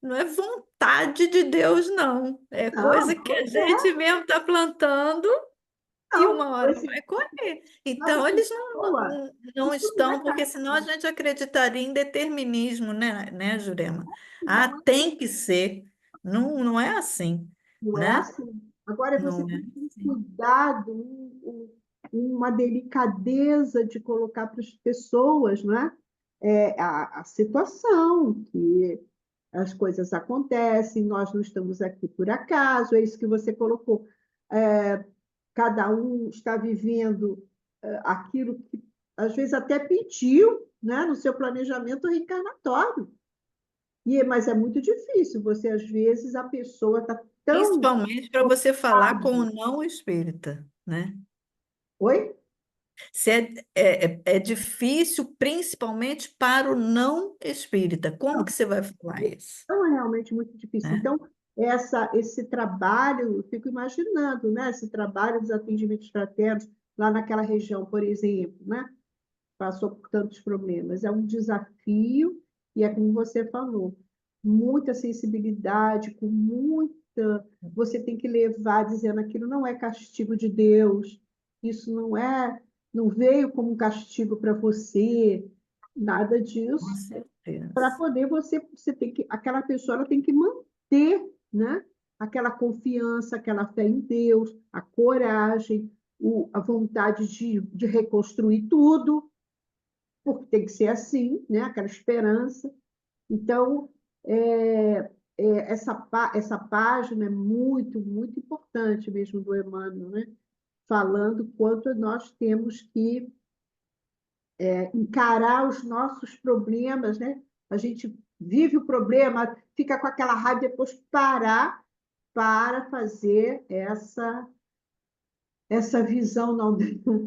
Speaker 2: não é vontade de Deus, não. É
Speaker 1: Não,
Speaker 2: coisa que a gente mesmo está plantando e
Speaker 1: não.
Speaker 2: uma hora vai colher.
Speaker 1: Mas a
Speaker 2: Então, eles
Speaker 1: pessoa,
Speaker 2: não
Speaker 1: isso não
Speaker 2: estão,
Speaker 1: é
Speaker 2: porque senão a
Speaker 1: castigo,
Speaker 2: gente acreditaria em determinismo, né, Jurema? Ah,
Speaker 1: não,
Speaker 2: tem que ser. Não, não é assim,
Speaker 1: não é
Speaker 2: né?
Speaker 1: assim. Agora você
Speaker 2: Não é
Speaker 1: tem que ter um
Speaker 2: assim.
Speaker 1: cuidado, uma delicadeza de colocar para as pessoas, não é? A situação, que as coisas acontecem, nós não estamos aqui por acaso, é isso que você colocou. Cada um está vivendo aquilo que às vezes até pediu, né, no seu planejamento reencarnatório. Mas é muito difícil, você às vezes a pessoa está tão
Speaker 2: Principalmente para você falar com o
Speaker 1: focada.
Speaker 2: não espírita, né?
Speaker 1: Oi?
Speaker 2: Se é difícil, principalmente para o não espírita. Como que você vai falar isso,
Speaker 1: Então, é realmente muito difícil.
Speaker 2: né?
Speaker 1: Então, esse trabalho, eu fico imaginando, né? Esse trabalho dos atendimentos fraternos, lá naquela região, por exemplo, né? Passou por tantos problemas. É um desafio, e é como você falou, muita sensibilidade, com muita. Você tem que levar dizendo aquilo não é castigo de Deus, isso não veio como um castigo para você, nada
Speaker 2: Com
Speaker 1: disso para
Speaker 2: certeza.
Speaker 1: poder você tem que, aquela pessoa ela tem que manter, né? Aquela confiança, aquela fé em Deus, a coragem, a vontade de reconstruir tudo, porque tem que ser assim, né? Aquela esperança. Então, é, essa página é muito, muito importante mesmo, do Emmanuel, né? Falando quanto nós temos que encarar os nossos problemas, né? A gente vive o problema, fica com aquela raiva, depois parar para fazer essa visão, não,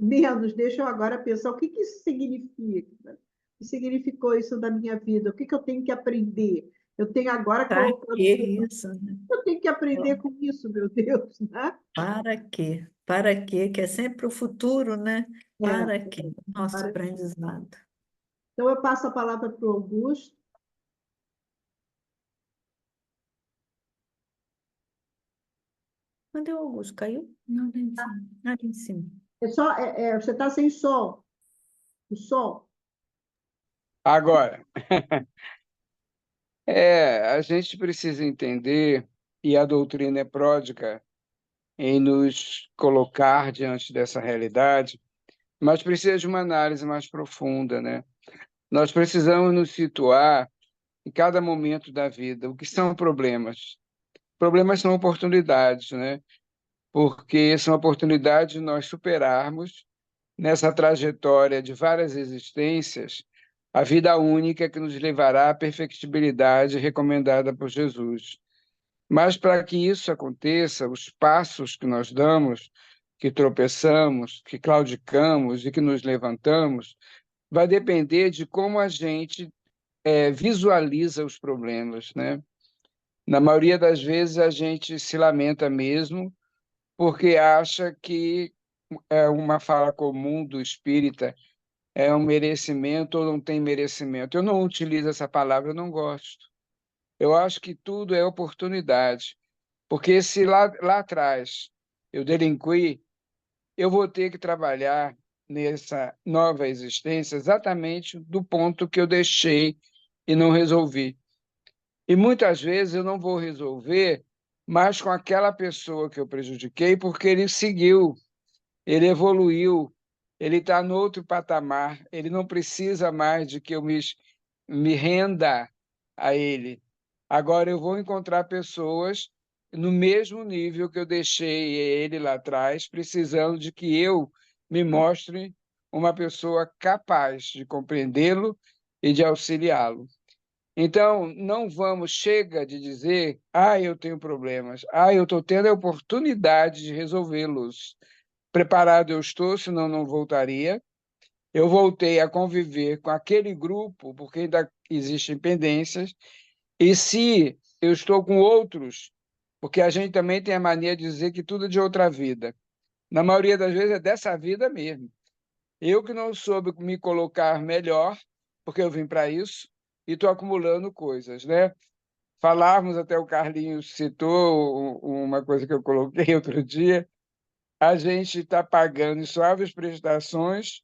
Speaker 1: menos, deixa eu agora pensar o que que isso significa, o que significou isso da minha vida, o que que eu tenho que aprender? Eu tenho agora
Speaker 2: Para
Speaker 1: colocando,
Speaker 2: que isso, né?
Speaker 1: eu tenho que aprender com isso, meu Deus, né?
Speaker 2: Para quê? Para quê? Que é sempre o futuro, né?
Speaker 1: É,
Speaker 2: Para quê? Nosso
Speaker 1: para-
Speaker 2: aprendizado.
Speaker 1: então eu passo a palavra para o Augusto.
Speaker 2: Cadê o Augusto? Caiu? Não, lá em cima. Ah, lá em cima.
Speaker 1: Você está sem som, o som.
Speaker 3: Agora, a gente precisa entender, e a doutrina é pródiga em nos colocar diante dessa realidade, mas precisa de uma análise mais profunda, né? Nós precisamos nos situar em cada momento da vida. O que são problemas? Problemas são oportunidades, né? Porque são oportunidades de nós superarmos nessa trajetória de várias existências a vida única que nos levará à perfectibilidade recomendada por Jesus. Mas para que isso aconteça, os passos que nós damos, que tropeçamos, que claudicamos e que nos levantamos, vai depender de como a gente visualiza os problemas, né? Na maioria das vezes a gente se lamenta mesmo porque acha que é uma fala comum do espírita, é um merecimento ou não tem merecimento. Eu não utilizo essa palavra, eu não gosto. Eu acho que tudo é oportunidade, porque se lá atrás eu delinqui, eu vou ter que trabalhar nessa nova existência exatamente do ponto que eu deixei e não resolvi. E muitas vezes eu não vou resolver mais com aquela pessoa que eu prejudiquei, porque ele seguiu, ele evoluiu, ele está no outro patamar, ele não precisa mais de que eu me renda a ele. Agora eu vou encontrar pessoas no mesmo nível que eu deixei ele lá atrás, precisando de que eu me mostre uma pessoa capaz de compreendê-lo e de auxiliá-lo. Então, não vamos, chega de dizer, eu tenho problemas, eu estou tendo a oportunidade de resolvê-los. Preparado eu estou, senão não voltaria. Eu voltei a conviver com aquele grupo, porque ainda existem pendências, e se eu estou com outros, porque a gente também tem a mania de dizer que tudo é de outra vida. Na maioria das vezes é dessa vida mesmo. Eu que não soube me colocar melhor, porque eu vim para isso, e estou acumulando coisas, né? Falarmos, até o Carlinhos citou uma coisa que eu coloquei outro dia, a gente está pagando em suaves prestações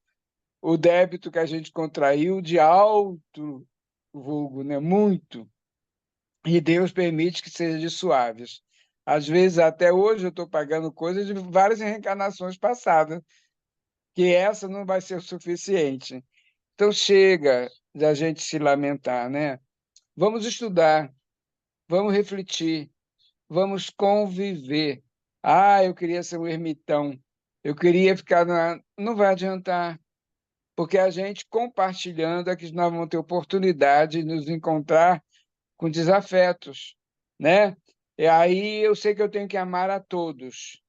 Speaker 3: o débito que a gente contraiu de alto vulgo, né? Muito. E Deus permite que seja de suaves. Às vezes, até hoje, eu estou pagando coisas de várias reencarnações passadas, que essa não vai ser o suficiente. Então, chega da gente se lamentar, né? Vamos estudar, vamos refletir, vamos conviver. Eu queria ser um ermitão, eu queria ficar na... Não vai adiantar, porque a gente compartilhando é que nós vamos ter oportunidade de nos encontrar com desafetos, né? E aí eu sei que eu tenho que amar a todos.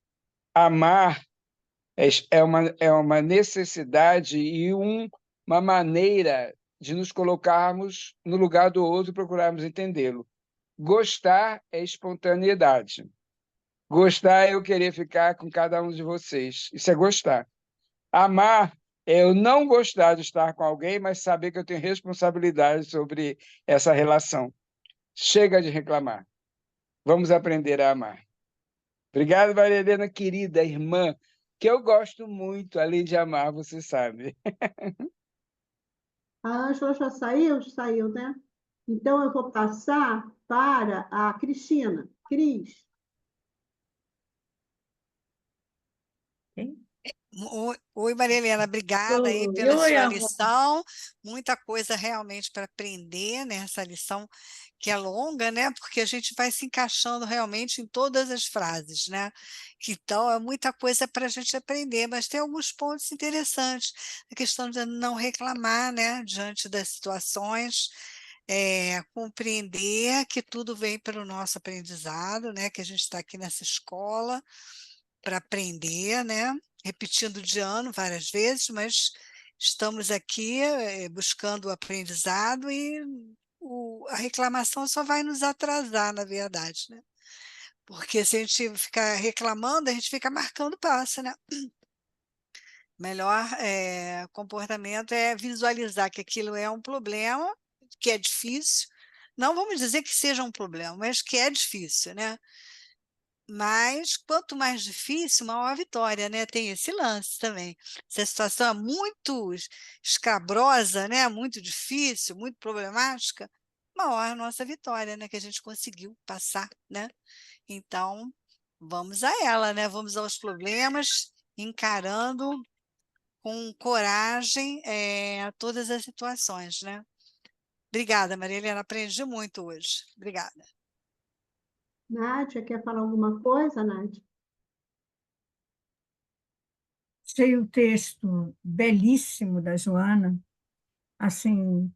Speaker 3: Amar é uma necessidade e uma maneira de nos colocarmos no lugar do outro e procurarmos entendê-lo. Gostar é espontaneidade. Gostar é eu querer ficar com cada um de vocês. Isso é gostar. Amar é eu não gostar de estar com alguém, mas saber que eu tenho responsabilidade sobre essa relação. Chega de reclamar. Vamos aprender a amar. Obrigado, Maria Helena, querida irmã, que eu gosto muito, além de amar, você sabe.
Speaker 1: A Ângela já saiu? Saiu, né? Então, eu vou passar para a Cristina. Cris,
Speaker 2: Quem?
Speaker 6: Oi, Maria Helena, obrigada aí pela
Speaker 2: Oi,
Speaker 6: sua
Speaker 2: amor.
Speaker 6: lição. Muita coisa realmente para aprender nessa lição que é longa, né? Porque a gente vai se encaixando realmente em todas as frases, né? Então, é muita coisa para a gente aprender, mas tem alguns pontos interessantes. A questão de não reclamar, né? Diante das situações, compreender que tudo vem pelo nosso aprendizado, né? Que a gente está aqui nessa escola para aprender, né? Repetindo de ano várias vezes, mas estamos aqui buscando o aprendizado e a reclamação só vai nos atrasar, na verdade, né? Porque se a gente ficar reclamando, a gente fica marcando passo, né? Melhor comportamento é visualizar que aquilo é um problema, que é difícil. Não vamos dizer que seja um problema, mas que é difícil, né? Mas quanto mais difícil, maior a vitória, né? Tem esse lance também. Se a situação é muito escabrosa, né? Muito difícil, muito problemática, maior a nossa vitória, né? Que a gente conseguiu passar, né? Então, vamos a ela, né? Vamos aos problemas, encarando com coragem todas as situações, né? Obrigada, Maria Helena. Aprendi muito hoje. Obrigada.
Speaker 1: Nádia, quer falar alguma coisa, Nádia?
Speaker 5: Achei o texto belíssimo da Joana, assim,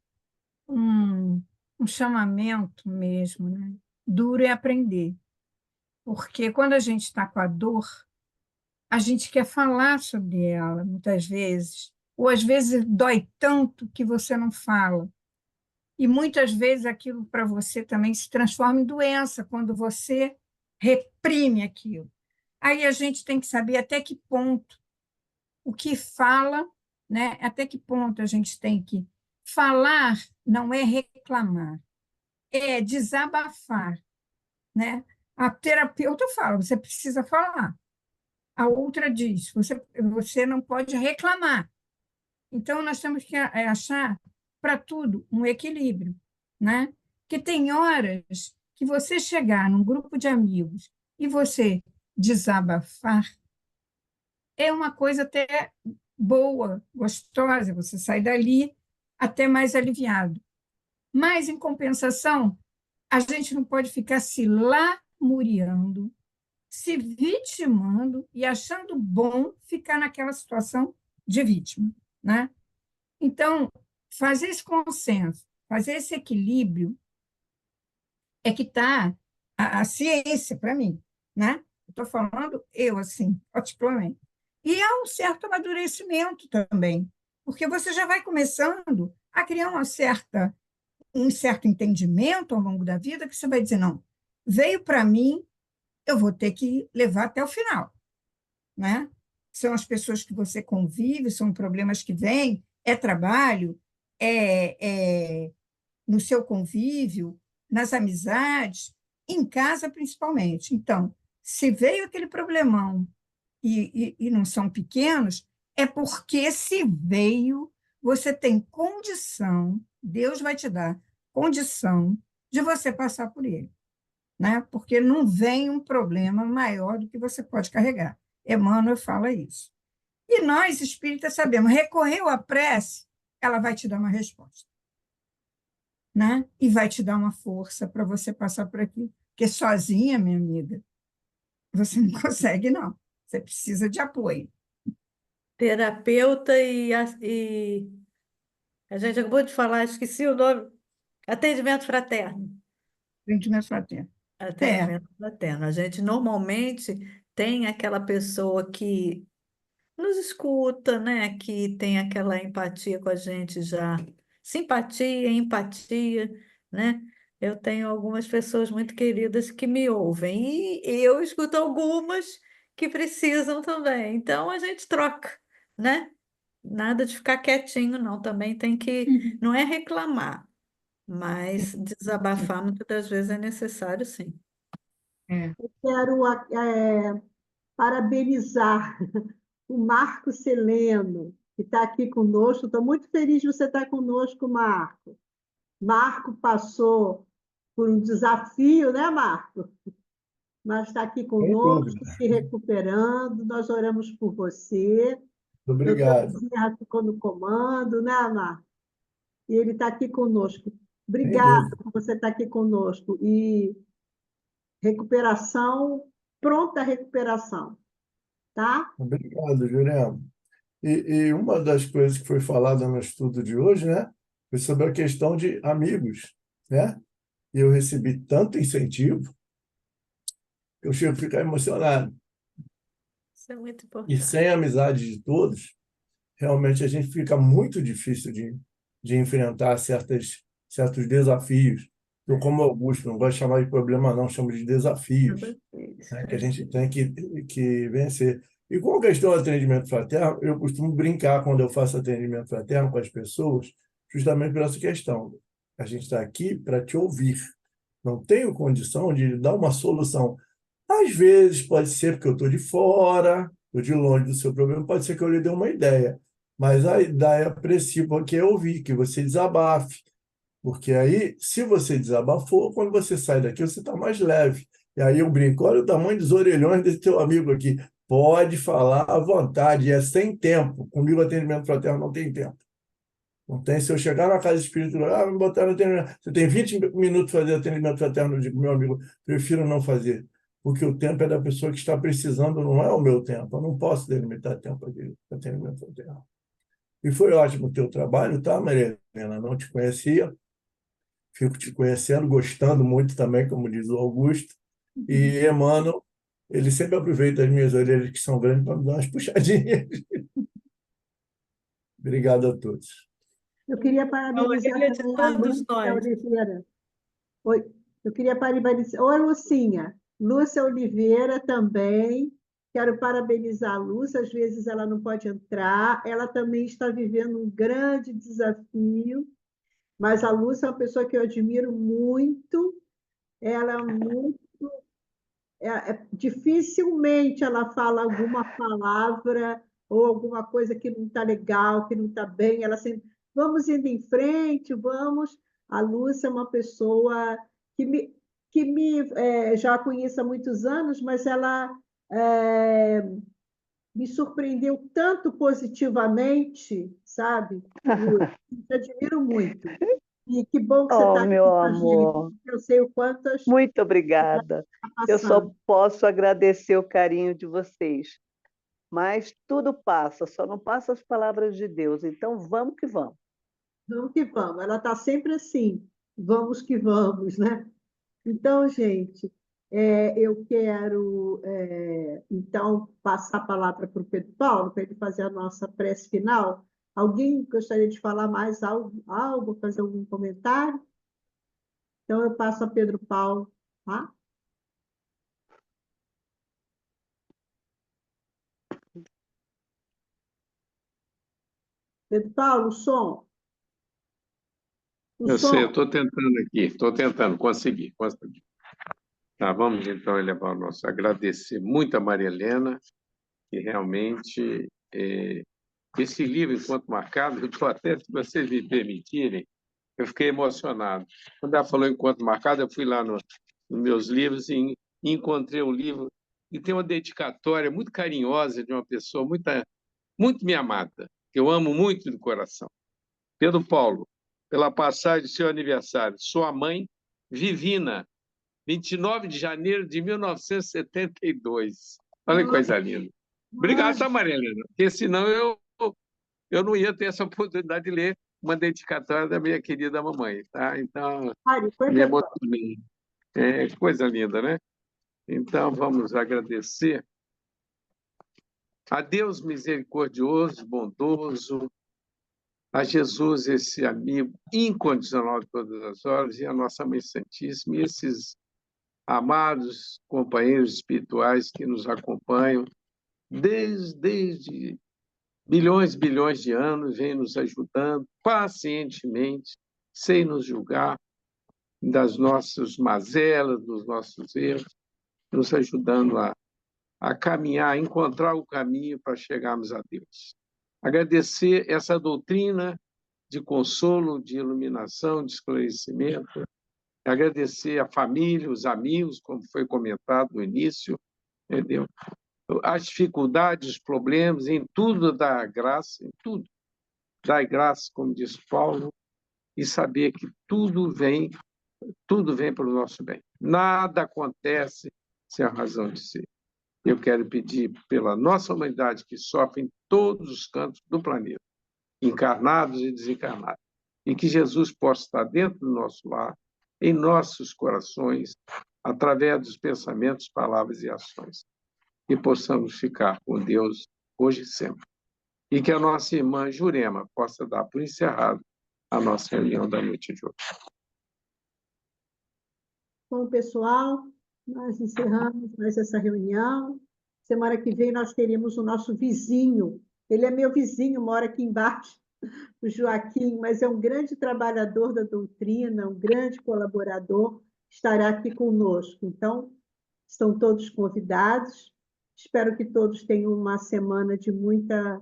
Speaker 5: um, um chamamento mesmo, né? Duro é aprender, porque quando a gente está com a dor, a gente quer falar sobre ela, muitas vezes, ou às vezes dói tanto que você não fala. E muitas vezes aquilo para você também se transforma em doença, quando você reprime aquilo. Aí a gente tem que saber até que ponto o que fala, né? Até que ponto a gente tem que falar, não é reclamar, é desabafar, né? A terapeuta fala, você precisa falar. A outra diz, você não pode reclamar. Então, nós temos que achar para tudo um equilíbrio, né? Porque tem horas que você chegar num grupo de amigos e você desabafar é uma coisa até boa, gostosa, você sai dali até mais aliviado. Mas, em compensação, a gente não pode ficar se lamuriando, se vitimando e achando bom ficar naquela situação de vítima, né? Então, fazer esse consenso, fazer esse equilíbrio é que está a ciência para mim, né? Estou falando eu, assim, particularmente. E há um certo amadurecimento também, porque você já vai começando a criar um certo entendimento ao longo da vida que você vai dizer, não, veio para mim, eu vou ter que levar até o final, né? São as pessoas que você convive, são problemas que vêm, é trabalho, no seu convívio, nas amizades, em casa principalmente. Então, se veio aquele problemão e não são pequenos, é porque se veio, você tem condição, Deus vai te dar condição de você passar por ele, né? Porque não vem um problema maior do que você pode carregar. Emmanuel fala isso. E nós, espíritas, sabemos, recorreu à prece, ela vai te dar uma resposta, né? E vai te dar uma força para você passar por aquilo. Porque sozinha, minha amiga, você não consegue, não. Você precisa de apoio.
Speaker 2: Terapeuta e a gente acabou de falar, esqueci o nome. Atendimento fraterno.
Speaker 5: Atendimento fraterno.
Speaker 2: Atendimento fraterno. A gente normalmente tem aquela pessoa que nos escuta, né? Que tem aquela empatia com a gente já. Simpatia, empatia, né? Eu tenho algumas pessoas muito queridas que me ouvem e eu escuto algumas que precisam também. Então a gente troca, né? Nada de ficar quietinho, não. Também tem que, não é reclamar, mas desabafar muitas das vezes é necessário, sim.
Speaker 5: É.
Speaker 1: Quero parabenizar o Marco Celeno, que está aqui conosco. Estou muito feliz de você estar conosco, Marco. Marco passou por um desafio, né, Marco? mas está aqui
Speaker 7: Sem
Speaker 1: conosco,
Speaker 7: dúvida.
Speaker 1: se recuperando. Nós oramos por você.
Speaker 7: Obrigado.
Speaker 1: Doutor Bezerra ficou no comando, né, Amar? E ele está aqui conosco.
Speaker 7: Sem
Speaker 1: Obrigada
Speaker 7: dúvida.
Speaker 1: por você estar aqui conosco. E recuperação, pronta recuperação, tá?
Speaker 7: Obrigado, Jurema. E uma das coisas que foi falada no estudo de hoje, né, foi sobre a questão de amigos, né? E eu recebi tanto incentivo que eu chego a ficar emocionado.
Speaker 2: Isso é muito
Speaker 7: E
Speaker 2: importante.
Speaker 7: sem a amizade de todos, realmente a gente fica muito difícil de enfrentar certos desafios. Eu, como Augusto, não gosto de chamar de problema, não, chamo de desafios, né, que a gente tem que vencer. E com a questão do atendimento fraterno, eu costumo brincar quando eu faço atendimento fraterno com as pessoas, justamente por essa questão. A gente está aqui para te ouvir. Não tenho condição de dar uma solução. Às vezes pode ser porque eu estou de fora, estou de longe do seu problema, pode ser que eu lhe dê uma ideia. Mas a ideia principal que é ouvir, que você desabafe. Porque aí, se você desabafou, quando você sai daqui, você está mais leve. E aí eu brinco, olha o tamanho dos orelhões desse teu amigo aqui. Pode falar à vontade, é sem tempo. Comigo, atendimento fraterno não tem tempo. Não tem. Se eu chegar na casa espiritual, me botar no atendimento. Você tem 20 minutos para fazer atendimento fraterno, eu digo, meu amigo, prefiro não fazer. Porque o tempo é da pessoa que está precisando, não é o meu tempo. Eu não posso delimitar tempo de atendimento fraterno. E foi ótimo o teu trabalho, tá, Maria Helena? Não te conhecia. Fico te conhecendo, gostando muito também, como diz o Augusto. E Emmanuel, ele sempre aproveita as minhas orelhas, que são grandes, para me dar umas puxadinhas. Obrigado a todos.
Speaker 1: Eu queria
Speaker 2: A
Speaker 1: parabenizar
Speaker 2: orelha de
Speaker 1: também a
Speaker 2: todos
Speaker 1: Lúcia
Speaker 2: nós.
Speaker 1: Oliveira. Oi, eu queria parabenizar. Oi, Lucinha. Lúcia Oliveira também. Quero parabenizar a Lúcia. Às vezes ela não pode entrar. Ela também está vivendo um grande desafio. Mas a Lúcia é uma pessoa que eu admiro muito. Ela é muito. Dificilmente ela fala alguma palavra ou alguma coisa que não está legal, que não está bem. Ela sempre, vamos indo em frente, vamos. A Lúcia é uma pessoa que já a conheço há muitos anos, mas ela me surpreendeu tanto positivamente, sabe? Lúcia, te admiro muito. E que bom que você
Speaker 8: Oh,
Speaker 1: está aqui
Speaker 8: meu
Speaker 1: com a gente.
Speaker 8: amor,
Speaker 1: Eu sei o quanto está
Speaker 8: muito obrigada. Eu só
Speaker 1: passando.
Speaker 8: posso agradecer o carinho de vocês. Mas tudo passa, só não passa as palavras de Deus. Então vamos que vamos.
Speaker 1: Vamos que vamos. Ela está sempre assim. Vamos que vamos, né? Então, gente, eu quero então passar a palavra para o Pedro Paulo, para ele fazer a nossa prece final. Alguém gostaria de falar mais algo, fazer algum comentário? Então, eu passo a Pedro Paulo, tá? Pedro Paulo, o som. O
Speaker 4: Eu sei, eu
Speaker 1: som.
Speaker 4: estou tentando aqui, estou tentando, consegui. Tá, vamos então elevar o nosso agradecer muito a Maria Helena, que realmente esse livro, Enquanto Marcado, eu estou até, se vocês me permitirem, eu fiquei emocionado. Quando ela falou Enquanto Marcado, eu fui lá nos meus livros e encontrei o livro e tem uma dedicatória muito carinhosa de uma pessoa muito me amada, que eu amo muito do coração. Pedro Paulo, pela passagem do seu aniversário, sua mãe, Vivina, 29 de janeiro de 1972. Olha que coisa linda. Obrigado, tá, Maria Helena? Porque senão eu não ia ter essa oportunidade de ler uma dedicatória da minha querida mamãe, tá? Então, me emocionei. Que coisa linda, né? Então, vamos agradecer a Deus misericordioso, bondoso, a Jesus, esse amigo incondicional de todas as horas, e a nossa Mãe Santíssima, e esses amados companheiros espirituais que nos acompanham desde bilhões e bilhões de anos, vêm nos ajudando pacientemente, sem nos julgar das nossas mazelas, dos nossos erros, nos ajudando a caminhar, a encontrar o caminho para chegarmos a Deus. Agradecer essa doutrina de consolo, de iluminação, de esclarecimento, agradecer a família, os amigos, como foi comentado no início, entendeu? As dificuldades, os problemas, em tudo dar graça, em tudo. Dar graça, como diz Paulo, e saber que tudo vem para o nosso bem. Nada acontece sem a razão de ser. Eu quero pedir pela nossa humanidade que sofre em todos os cantos do planeta, encarnados e desencarnados, e que Jesus possa estar dentro do nosso lar, em nossos corações, através dos pensamentos, palavras e ações, e possamos ficar com Deus hoje e sempre. E que a nossa irmã Jurema possa dar por encerrado a nossa reunião da noite de hoje.
Speaker 1: Bom, pessoal, nós encerramos mais essa reunião. Semana que vem nós teremos o nosso vizinho. Ele é meu vizinho, mora aqui embaixo, o Joaquim, mas é um grande trabalhador da doutrina, um grande colaborador, estará aqui conosco. Então, estão todos convidados. Espero que todos tenham uma semana de muita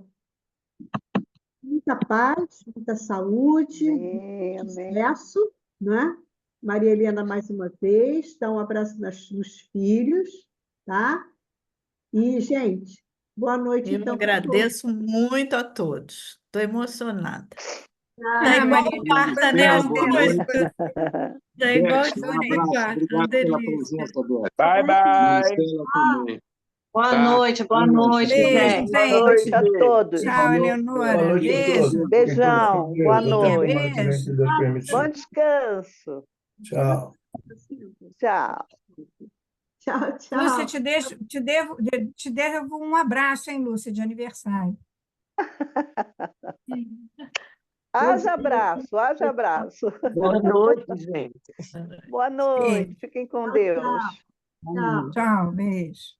Speaker 1: paz, muita saúde,
Speaker 8: Amém, amém.
Speaker 1: sucesso, né? Maria Helena, mais uma vez, dá um abraço nos filhos, tá? E, gente, boa noite,
Speaker 2: Eu
Speaker 1: então, para todos.
Speaker 2: agradeço muito a todos. Estou emocionada.
Speaker 1: Ah,
Speaker 2: Tá igual
Speaker 5: Maria,
Speaker 2: quarta, né?
Speaker 3: Bela,
Speaker 2: As
Speaker 3: boa
Speaker 2: duas.
Speaker 3: noite.
Speaker 2: Tá igual
Speaker 3: Beth, um
Speaker 2: segunda e
Speaker 3: abraço.
Speaker 2: quarta. Uma
Speaker 3: Obrigado pela
Speaker 2: delícia.
Speaker 3: presença, Beth.
Speaker 1: Bye,
Speaker 3: Marcela também.
Speaker 9: Boa
Speaker 3: Tá?
Speaker 9: noite, boa noite,
Speaker 5: Beijo,
Speaker 9: Zé.
Speaker 8: Boa
Speaker 5: gente.
Speaker 8: noite a todos.
Speaker 5: Tchau,
Speaker 7: Boa
Speaker 5: Eleonora.
Speaker 7: noite a
Speaker 5: Beijo.
Speaker 7: todos.
Speaker 8: Beijão, boa
Speaker 7: Até
Speaker 8: noite.
Speaker 7: semana que vem, se Deus
Speaker 8: Bom
Speaker 7: permitir.
Speaker 8: descanso.
Speaker 7: Tchau.
Speaker 8: Tchau.
Speaker 1: Tchau,
Speaker 5: Lúcia,
Speaker 1: tchau.
Speaker 5: te devo um abraço, hein, Lúcia, de aniversário.
Speaker 8: Haja abraço, haja abraço.
Speaker 9: Boa noite, gente.
Speaker 8: Boa noite, fiquem com
Speaker 1: Tchau,
Speaker 8: Deus.
Speaker 1: tchau. Tchau.
Speaker 5: Tchau, beijo.